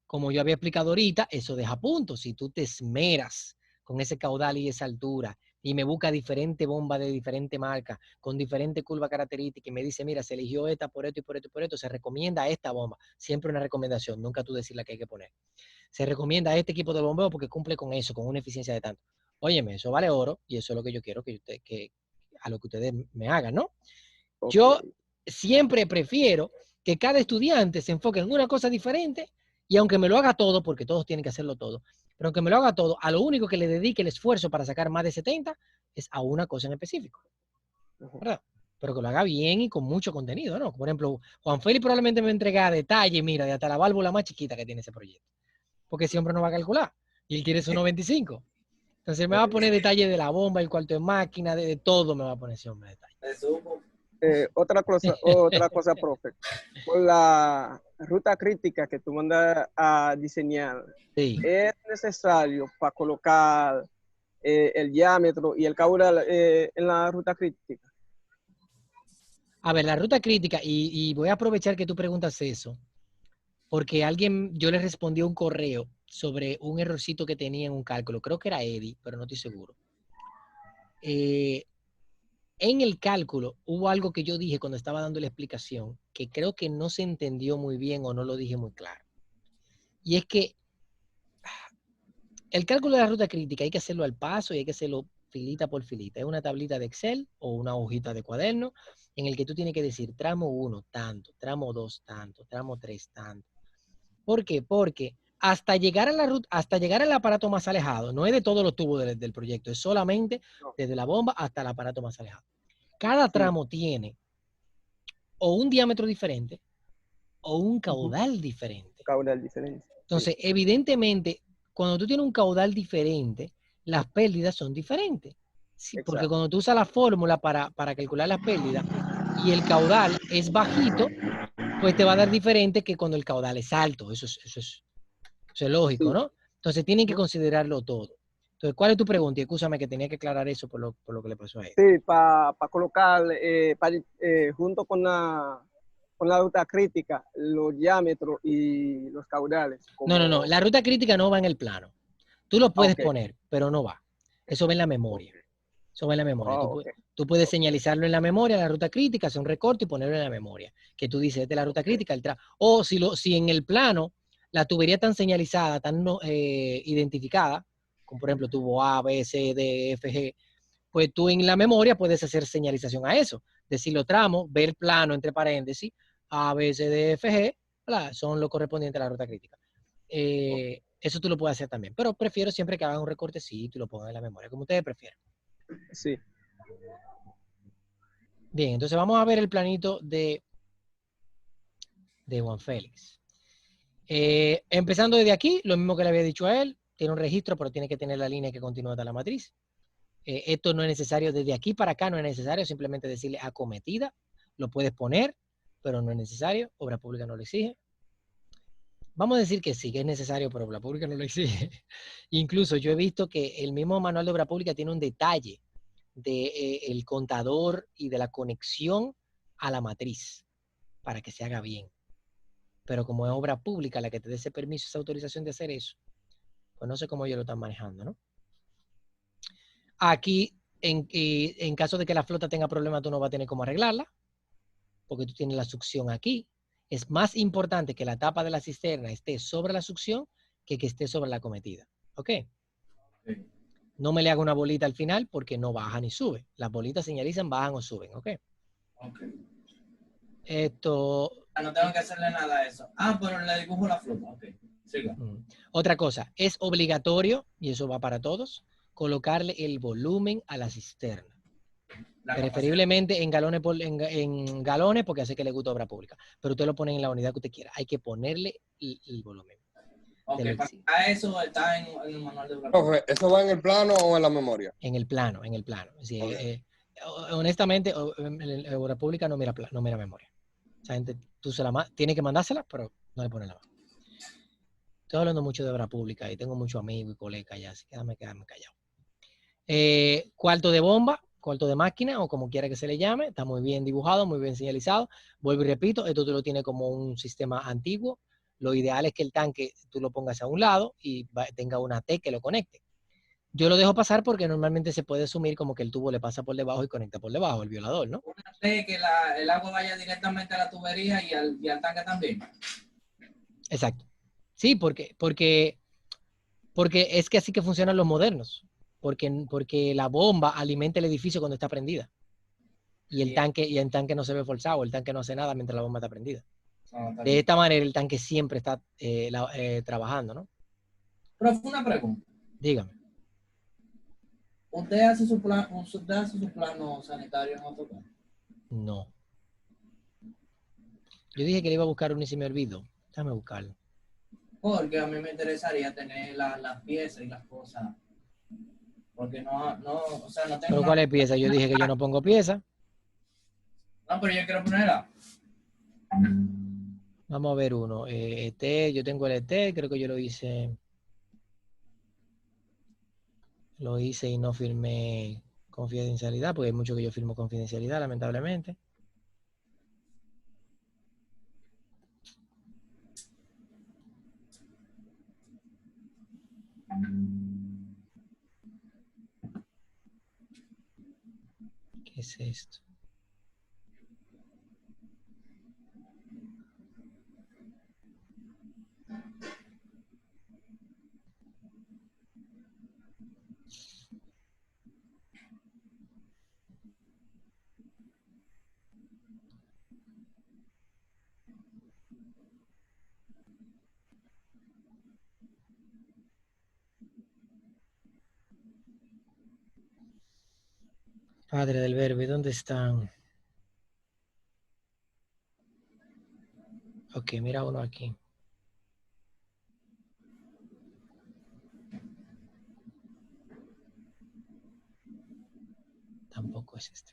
Como yo había explicado ahorita, eso deja puntos. Si tú te esmeras con ese caudal y esa altura y me busca diferente bomba de diferente marca, con diferente curva característica y me dice, mira, se eligió esta por esto y por esto y por esto, se recomienda esta bomba. Siempre una recomendación, nunca tú decir la que hay que poner. Se recomienda este equipo de bombeo porque cumple con eso, con una eficiencia de tanto. Óyeme, eso vale oro y eso es lo que yo quiero que a lo que ustedes me hagan, ¿no? Yo siempre prefiero que cada estudiante se enfoque en una cosa diferente y aunque me lo haga todo, porque todos tienen que hacerlo todo, pero aunque me lo haga todo, a lo único que le dedique el esfuerzo para sacar más de 70 es a una cosa en específico, ¿verdad? Pero que lo haga bien y con mucho contenido, ¿no? Por ejemplo, Juan Félix probablemente me entrega detalles, mira, de hasta la válvula más chiquita que tiene ese proyecto, porque ese hombre no va a calcular y él quiere su 95. Entonces me va a poner detalles de la bomba, el cuarto de máquina, de todo me va a poner ese hombre detalles. Te supo. Otra cosa, profe. Con la ruta crítica que tú mandas a diseñar, Sí. ¿es necesario para colocar el diámetro y el caudal en la ruta crítica? A ver, la ruta crítica, y voy a aprovechar que tú preguntas eso, porque yo le respondí a un correo sobre un errorcito que tenía en un cálculo. Creo que era Eddie, pero no estoy seguro. En el cálculo hubo algo que yo dije cuando estaba dando la explicación, que creo que no se entendió muy bien o no lo dije muy claro. Y es que el cálculo de la ruta crítica hay que hacerlo al paso y hay que hacerlo filita por filita. Es una tablita de Excel o una hojita de cuaderno en el que tú tienes que decir tramo 1 tanto, tramo 2 tanto, tramo 3 tanto. ¿Por qué? Porque hasta llegar a la ruta, hasta llegar al aparato más alejado, no es de todos los tubos del proyecto, es solamente desde la bomba hasta el aparato más alejado. Cada tramo tiene o un diámetro diferente o un caudal diferente. Caudal diferente. Entonces, evidentemente, cuando tú tienes un caudal diferente, las pérdidas son diferentes. Sí, porque cuando tú usas la fórmula para calcular las pérdidas y el caudal es bajito, pues te va a dar diferente que cuando el caudal es alto. Eso es lógico, ¿no? Entonces, tienen que considerarlo todo. Entonces, ¿cuál es tu pregunta? Y escúchame que tenía que aclarar eso por lo que le pasó a él. Sí, para colocar junto con la ruta crítica los diámetros y los caudales. No. La ruta crítica no va en el plano. Tú lo puedes poner, pero no va. Eso va en la memoria. Eso va en la memoria. Tú puedes señalizarlo en la memoria, la ruta crítica, hacer un recorte y ponerlo en la memoria. Que tú dices, esta es la ruta crítica. O si en el plano la tubería tan señalizada, tan identificada, como por ejemplo tubo A, B, C, D, F, G, pues tú en la memoria puedes hacer señalización a eso. Decir los tramos, ver plano entre paréntesis, A, B, C, D, F, G, ¿verdad? Son lo correspondiente a la ruta crítica. Eso tú lo puedes hacer también, pero prefiero siempre que hagan un recortecito y lo pongan en la memoria, como ustedes prefieran. Sí. Bien, entonces vamos a ver el planito de Juan Félix. Empezando desde aquí, lo mismo que le había dicho a él, tiene un registro, pero tiene que tener la línea que continúa hasta la matriz. Esto no es necesario, desde aquí para acá no es necesario, simplemente decirle acometida, lo puedes poner, pero no es necesario, obra pública no lo exige. Vamos a decir que sí, que es necesario, pero obra pública no lo exige. Incluso yo he visto que el mismo manual de obra pública tiene un detalle del contador y de la conexión a la matriz para que se haga bien. Pero como es obra pública la que te dé ese permiso, esa autorización de hacer eso, pues no sé cómo ellos lo están manejando, ¿no? Aquí, en caso de que la flota tenga problemas, tú no vas a tener cómo arreglarla, porque tú tienes la succión aquí. Es más importante que la tapa de la cisterna esté sobre la succión que esté sobre la acometida. ¿Ok? No me le haga una bolita al final porque no baja ni sube. Las bolitas señalizan, bajan o suben. ¿Ok? Esto... No tengo que hacerle nada a eso. Pero le dibujo la flota. Ok. Siga. Otra cosa, es obligatorio, y eso va para todos, colocarle el volumen a la cisterna. Preferiblemente en galones porque hace que le guste obra pública. Pero usted lo pone en la unidad que usted quiera. Hay que ponerle el volumen. Ok, para eso está en el manual de obra pública. Profe, ¿eso va en el plano o en la memoria? En el plano. Sí, honestamente, obra pública no mira memoria. O sea, gente, tiene que mandársela, pero no le pone la mano. Estoy hablando mucho de obra pública y tengo muchos amigos y colegas allá, así que déjame quedarme callado. Cuarto de bomba, cuarto de máquina, o como quiera que se le llame, está muy bien dibujado, muy bien señalizado. Vuelvo y repito, esto tú lo tienes como un sistema antiguo. Lo ideal es que el tanque tú lo pongas a un lado y tenga una T que lo conecte. Yo lo dejo pasar porque normalmente se puede asumir como que el tubo le pasa por debajo y conecta por debajo, el violador, ¿no? Una T que el agua vaya directamente a la tubería y al tanque también. Exacto. Sí, porque es que así que funcionan los modernos. Porque la bomba alimenta el edificio cuando está prendida. Y el tanque no se ve forzado, el tanque no hace nada mientras la bomba está prendida. No, está De bien. esta manera el tanque siempre está trabajando, ¿no? Pero fue una pregunta. Dígame. ¿Usted hace su plano sanitario en AutoCAD? No. Yo dije que le iba a buscar uno y se me olvidó. Déjame buscarlo. Porque a mí me interesaría tener las piezas y las cosas. Porque o sea, no tengo ¿Pero una... cuál es pieza? Yo dije que yo no pongo pieza. No, pero yo quiero ponerla. Vamos a ver uno. Yo tengo el ET, creo que yo lo hice. Lo hice y no firmé confidencialidad, porque hay mucho que yo firmo confidencialidad, lamentablemente. ¿Qué es esto? Padre del verbo, ¿y dónde están? Ok, mira uno aquí. Tampoco es este.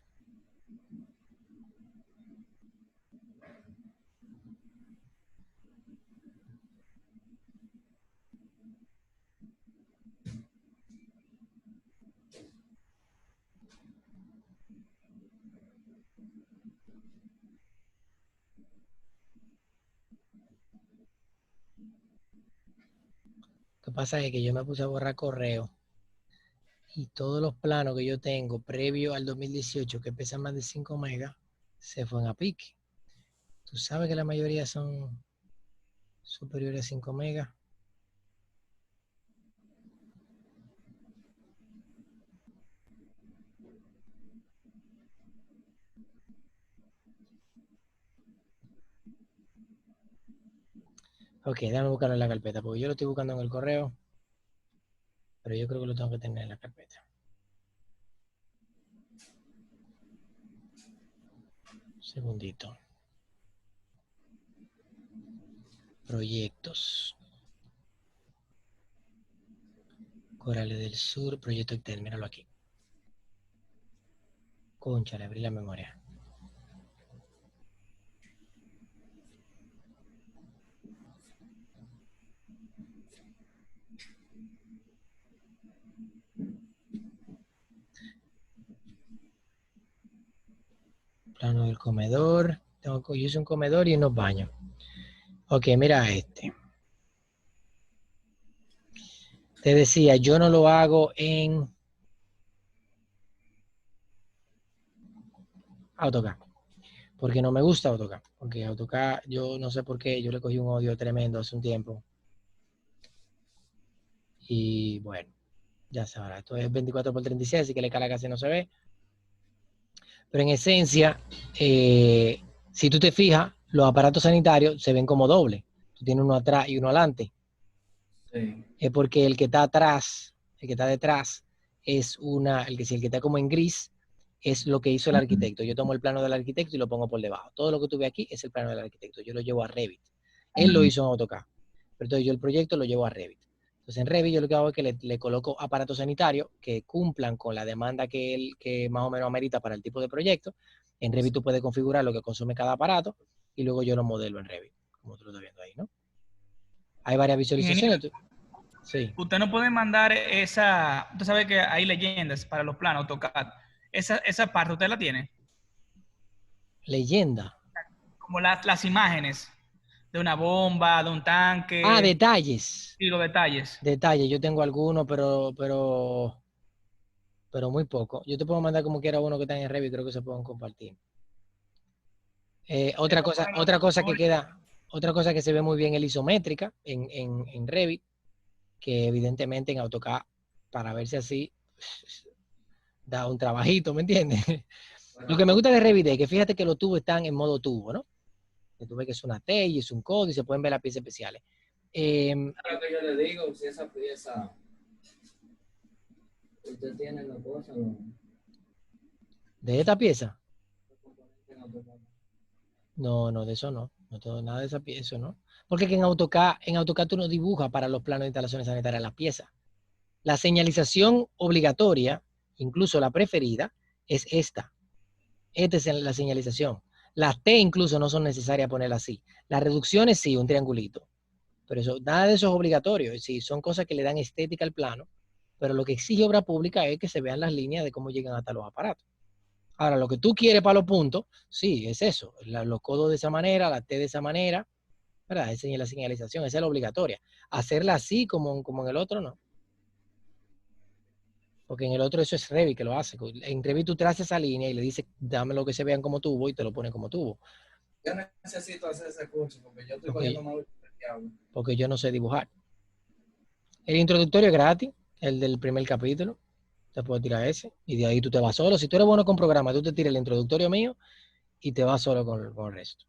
Lo que pasa es que yo me puse a borrar correo y todos los planos que yo tengo previo al 2018 que pesan más de 5 megas se fueron a pique. Tú sabes que la mayoría son superiores a 5 megas. Ok, déjame buscarlo en la carpeta, porque yo lo estoy buscando en el correo, pero yo creo que lo tengo que tener en la carpeta. Un segundito. Proyectos. Corales del Sur, proyecto Excel, míralo aquí. Concha, le abrí la memoria. Plano del comedor. Yo hice un comedor y unos baños. Ok, mira este. Te decía, yo no lo hago en AutoCAD, porque no me gusta AutoCAD. Porque AutoCAD, yo no sé por qué, yo le cogí un odio tremendo hace un tiempo. Y bueno, ya sabrá, esto es 24x36, así que la escala casi no se ve. Pero en esencia, si tú te fijas, los aparatos sanitarios se ven como doble. Tú tienes uno atrás y uno adelante. Sí. Es porque el que está atrás, el que está detrás, es el que está como en gris, es lo que hizo el arquitecto. Yo tomo el plano del arquitecto y lo pongo por debajo. Todo lo que tuve aquí es el plano del arquitecto. Yo lo llevo a Revit. Él lo hizo en AutoCAD. Pero entonces yo el proyecto lo llevo a Revit. Entonces en Revit yo lo que hago es que le coloco aparatos sanitarios que cumplan con la demanda que más o menos amerita para el tipo de proyecto. En Revit tú puedes configurar lo que consume cada aparato y luego yo lo modelo en Revit, como tú lo estás viendo ahí, ¿no? Hay varias visualizaciones. Ingeniero, Sí. usted no puede mandar esa, usted sabe que hay leyendas para los planos AutoCAD. Esa parte usted la tiene, Leyenda. como las imágenes de una bomba, de un Ah, tanque detalles. y los detalles. Detalles. Yo tengo algunos, pero muy poco. Yo te puedo mandar como quiera uno que está en Revit, creo que se pueden compartir. Otra cosa que se ve muy bien es la isométrica en Revit, que evidentemente en AutoCAD, para verse así, da un trabajito, ¿me entiendes? Lo que me gusta de Revit es que fíjate que los tubos están en modo tubo, ¿no? que tú ves que es una T y es un codo y se pueden ver las piezas especiales. Lo que yo le digo, si esa pieza, usted tiene la cosa, De esta pieza, componentes en AutoCAD. no, de eso no. No tengo nada de esa pieza, eso no. Porque que en AutoCAD tú no dibujas para los planos de instalaciones sanitarias las piezas. La señalización obligatoria, incluso la preferida, es esta. Esta es la señalización. Las T incluso no son necesarias ponerlas así. Las reducciones sí, un triangulito. Pero eso, nada de eso es obligatorio. Sí, son cosas que le dan estética al plano. Pero lo que exige obra pública es que se vean las líneas de cómo llegan hasta los aparatos. Ahora, lo que tú quieres para los puntos, sí, es eso. Los codos de esa manera, la T de esa manera, ¿verdad? Esa es la señalización, esa es la obligatoria. Hacerla así como en el otro, no. Porque en el otro eso es Revit que lo hace. En Revit tú trazas esa línea y le dices, dame lo que se vean como tubo y te lo pone como tubo. Yo necesito hacer ese curso porque yo estoy cogiendo más del diablo. Porque yo no sé dibujar. El introductorio es gratis, el del primer capítulo. Te puedo tirar ese. Y de ahí tú te vas solo. Si tú eres bueno con programas, tú te tiras el introductorio mío y te vas solo con el resto.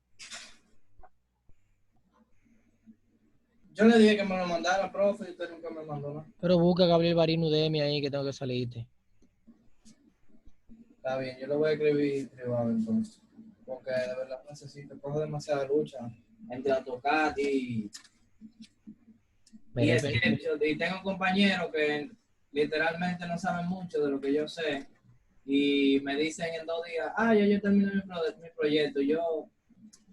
Yo le dije que me lo mandara, profe, y usted nunca me mandó nada. Pero busca a Gabriel Barín Udemy ahí que tengo que salirte. Está bien, yo lo voy a escribir privado entonces. Porque de verdad necesito, cojo demasiada lucha entre AutoCAD y SketchUp. Y tengo compañeros que literalmente no saben mucho de lo que yo sé. Y me dicen en 2 días, yo terminé mi proyecto. Yo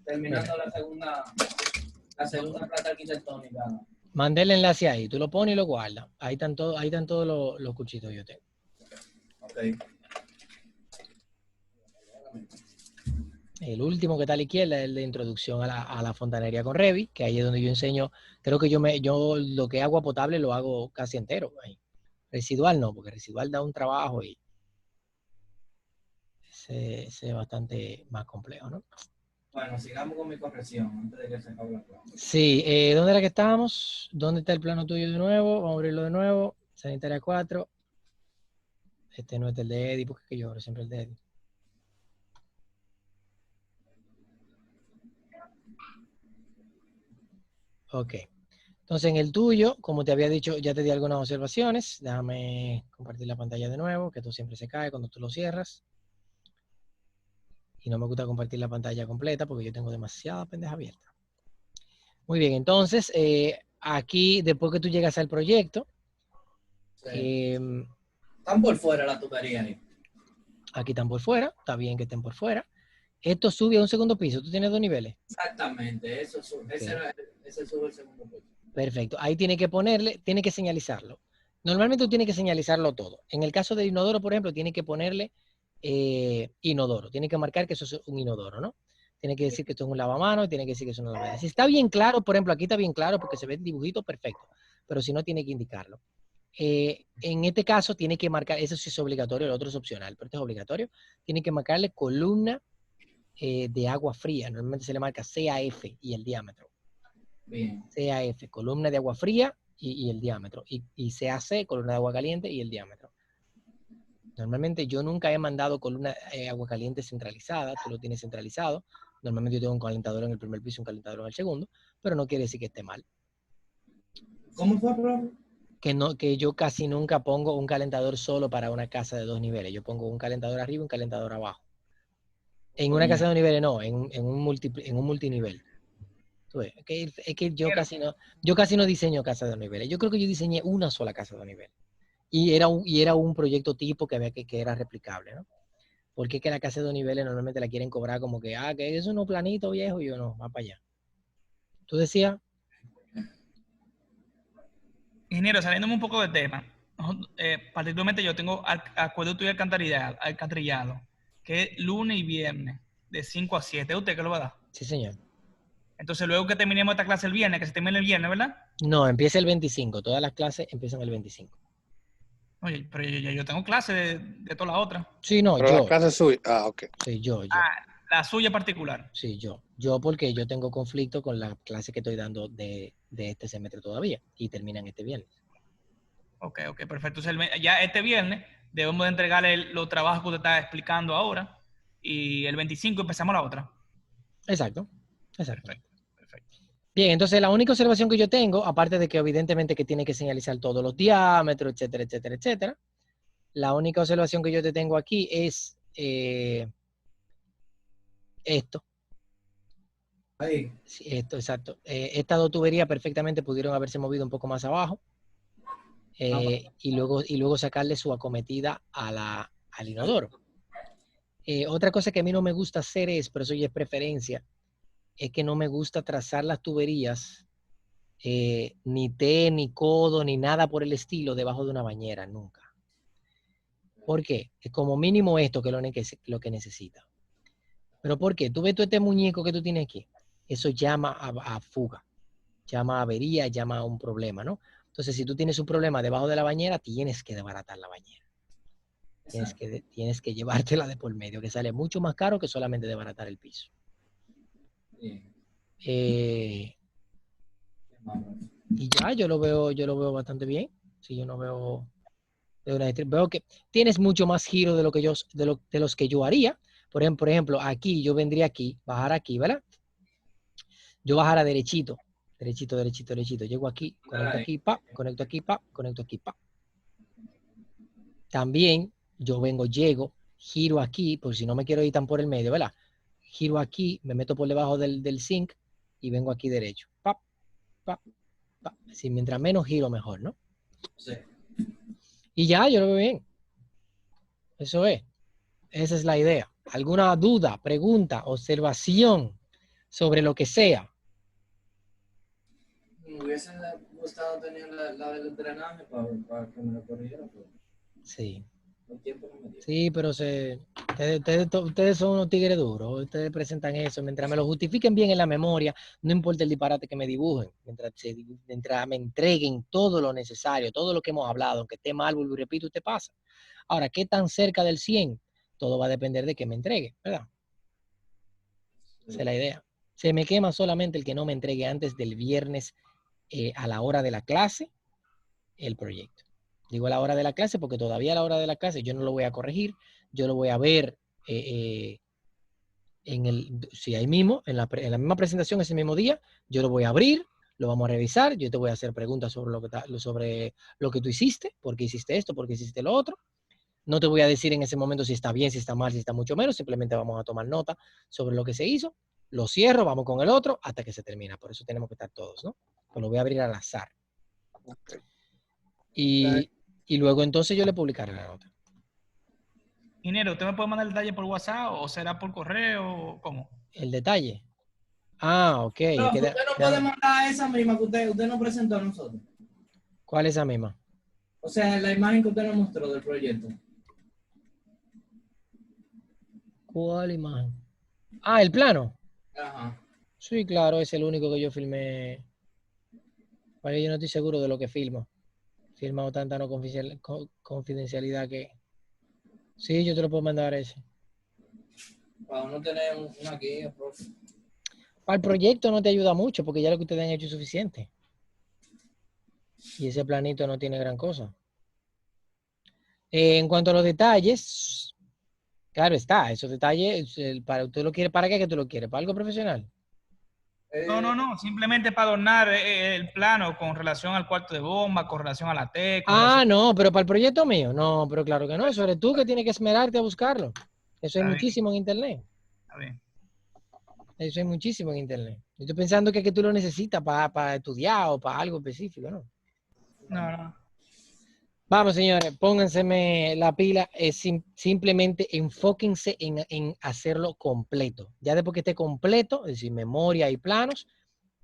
terminando la segunda plata arquitectónica. Mandé el enlace ahí, tú lo pones y lo guardas. Ahí están todos los cuchitos que yo tengo. Ok. El último que está a la izquierda es el de introducción a la fontanería con Revit, que ahí es donde yo enseño. Creo que yo lo que es agua potable lo hago casi entero. Ahí. Residual no, porque residual da un trabajo y es bastante más complejo, ¿no? Bueno, sigamos con mi corrección antes de que se acabe la clase. Sí, ¿dónde era que estábamos? ¿Dónde está el plano tuyo de nuevo? Vamos a abrirlo de nuevo. Sanitaria 4. Este no es el de Eddie, porque yo abro siempre el de Eddie. Ok. Entonces, en el tuyo, como te había dicho, ya te di algunas observaciones. Déjame compartir la pantalla de nuevo, que esto siempre se cae cuando tú lo cierras. Y no me gusta compartir la pantalla completa porque yo tengo demasiada pendeja abierta. Muy bien, entonces, aquí, después que tú llegas al proyecto, Sí. Están por fuera la tubería ahí. aquí están por fuera, está bien que estén por fuera. Esto sube a un segundo piso, tú tienes 2 niveles. Exactamente, eso sube. Okay. Ese sube el segundo piso. Perfecto, ahí tiene que señalizarlo. Normalmente tú tienes que señalizarlo todo. En el caso del inodoro, por ejemplo, tiene que ponerle inodoro. Tiene que marcar que eso es un inodoro, ¿no? Tiene que decir que esto es un lavamanos, tiene que decir que es una lavadora. Si está bien claro, por ejemplo, aquí está bien claro porque se ve el dibujito perfecto, pero si no, tiene que indicarlo. En este caso, tiene que marcar, eso sí es obligatorio, el otro es opcional, pero este es obligatorio. Tiene que marcarle columna de agua fría. Normalmente se le marca CAF y el diámetro. Bien. CAF, columna de agua fría y el diámetro. Y CAC, columna de agua caliente y el diámetro. Normalmente yo nunca he mandado columna agua caliente centralizada, tú lo tienes centralizado. Normalmente yo tengo un calentador en el primer piso y un calentador en el segundo, pero no quiere decir que esté mal. ¿Cómo fue, profe? Que yo casi nunca pongo un calentador solo para una casa de 2 niveles. Yo pongo un calentador arriba y un calentador abajo. En una casa de 2 niveles no, en un multinivel. Es que yo casi no diseño casas de 2 niveles. Yo creo que yo diseñé una sola casa de 2 niveles. Y era un proyecto tipo que era replicable, ¿no? Porque es que la casa de 2 niveles normalmente la quieren cobrar como que que es uno planito viejo y yo no, va para allá. ¿Tú decías? Ingeniero, saliéndome un poco de tema, particularmente yo tengo acueducto y alcantarillado, que es lunes y viernes, de 5 a 7. ¿Es usted que lo va a dar? Sí, señor. Entonces, luego que terminemos esta clase el viernes, que se termine el viernes, ¿verdad? No, empieza el 25. Todas las clases empiezan el 25. Oye, pero yo tengo clase de todas las otras. Sí, no, Pero yo. la clase es suya. Ok. Sí, yo. La suya particular. Sí, yo. Yo porque yo tengo conflicto con la clase que estoy dando de este semestre todavía y terminan este viernes. Ok, perfecto. Entonces, ya este viernes debemos de entregarle los trabajos que usted está explicando ahora y el 25 empezamos la otra. Exacto. Exacto. Perfecto. Bien, entonces la única observación que yo tengo, aparte de que evidentemente que tiene que señalizar todos los diámetros, etcétera, etcétera, etcétera, la única observación que yo te tengo aquí es esto. Ahí. Sí, esto, exacto. Estas dos tuberías perfectamente pudieron haberse movido un poco más abajo y luego sacarle su acometida al inodoro. Otra cosa que a mí no me gusta hacer es, pero eso ya es preferencia, es que no me gusta trazar las tuberías, ni T, ni codo, ni nada por el estilo debajo de una bañera, nunca. ¿Por qué? Es como mínimo esto que es lo que necesita. ¿Pero por qué? Tú ves todo este muñeco que tú tienes aquí. Eso llama a fuga, llama a avería, llama a un problema, ¿no? Entonces, si tú tienes un problema debajo de la bañera, tienes que desbaratar la bañera. Tienes que llevártela de por medio, que sale mucho más caro que solamente desbaratar el piso. Y ya, yo lo veo bastante bien. Si yo no veo veo que tienes mucho más giro de de los que yo haría. Por ejemplo, aquí yo vendría aquí, bajar aquí, ¿verdad? Yo bajara derechito, derechito, derechito, derechito. Llego aquí, conecto aquí, pa, conecto aquí, pa, conecto aquí, pa. También yo llego, giro aquí, por si no me quiero ir tan por el medio, ¿verdad? Giro aquí, me meto por debajo del zinc y vengo aquí derecho. Pa, pa, pa. Si mientras menos giro, mejor, ¿no? Sí. Y ya, yo lo veo bien. Eso es. Esa es la idea. ¿Alguna duda, pregunta, observación sobre lo que sea? Me hubiese gustado tener la del drenaje para que me lo corrigiera, pero Sí. el tiempo no me dio. Sí, pero ustedes son unos tigres duros. Ustedes presentan eso. Mientras me lo justifiquen bien en la memoria, no importa el disparate que me dibujen. Mientras me entreguen todo lo necesario, todo lo que hemos hablado, aunque esté mal, vuelvo y repito, usted pasa. Ahora, ¿qué tan cerca del 100? Todo va a depender de que me entregue, ¿verdad? Esa es la idea. Se me quema solamente el que no me entregue antes del viernes a la hora de la clase el proyecto. Digo a la hora de la clase porque todavía a la hora de la clase yo no lo voy a corregir, yo lo voy a ver si ahí mismo, en la misma presentación ese mismo día, yo lo voy a abrir, lo vamos a revisar, yo te voy a hacer preguntas sobre lo que tú hiciste, por qué hiciste esto, por qué hiciste lo otro. No te voy a decir en ese momento si está bien, si está mal, si está mucho menos, simplemente vamos a tomar nota sobre lo que se hizo, lo cierro, vamos con el otro hasta que se termina, por eso tenemos que estar todos, ¿no? Pues lo voy a abrir al azar. Okay. Y luego entonces yo le publicaré la nota. Ingeniero, ¿usted me puede mandar el detalle por WhatsApp o será por correo o cómo? El detalle. Ah, ok. No, usted no puede mandar esa misma que usted nos presentó a nosotros. ¿Cuál es esa misma? O sea, la imagen que usted nos mostró del proyecto. ¿Cuál imagen? Ah, el plano. Ajá. Sí, claro, es el único que yo filmé. Porque yo no estoy seguro de lo que filmo. He filmado tanta no confidencialidad que... Sí, yo te lo puedo mandar ese. Para uno tener una guía, profe. Para el proyecto no te ayuda mucho porque ya lo que ustedes han hecho es suficiente. Y ese planito no tiene gran cosa. En cuanto a los detalles, claro está, esos detalles, ¿usted lo quiere para qué que tú lo quieres? ¿Para algo profesional? No, simplemente para adornar el plano con relación al cuarto de bomba, con relación a la T, con Ah, relación... no, pero para el proyecto mío. No, pero claro que no. Eso eres tú que tienes que esmerarte a buscarlo. Eso hay Está bien, muchísimo en internet. está bien. Eso hay muchísimo en internet. Yo estoy pensando que tú lo necesitas para estudiar o para algo específico, ¿no? No. Vamos, señores, pónganseme la pila. Simplemente enfóquense en hacerlo completo. Ya después que esté completo, es decir, memoria y planos,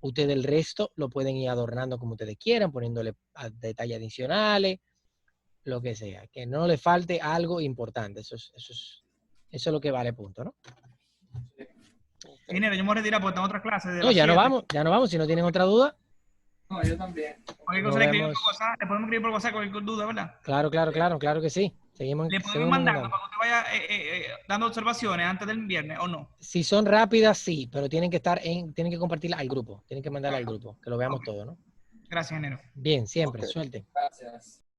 ustedes el resto lo pueden ir adornando como ustedes quieran, poniéndole detalles adicionales, lo que sea. Que no le falte algo importante. Eso es lo que vale, punto, ¿no? Ingeniero, yo me voy a retirar porque tengo otra clase de No, las ya no 7. vamos, ya no vamos. Si no tienen otra duda, No, yo también. Cualquier nos cosa le escribimos vemos. por WhatsApp, le podemos escribir por WhatsApp cualquier duda, ¿verdad? Claro que sí. Le podemos Seguimos mandar mandando. para que usted vaya dando observaciones antes del viernes, ¿o no? Si son rápidas, sí, pero tienen que compartirla al grupo. Tienen que mandarla al grupo, que lo veamos Ok. todo, ¿no? Gracias, ingeniero. Bien, siempre, Ok. suerte. Gracias.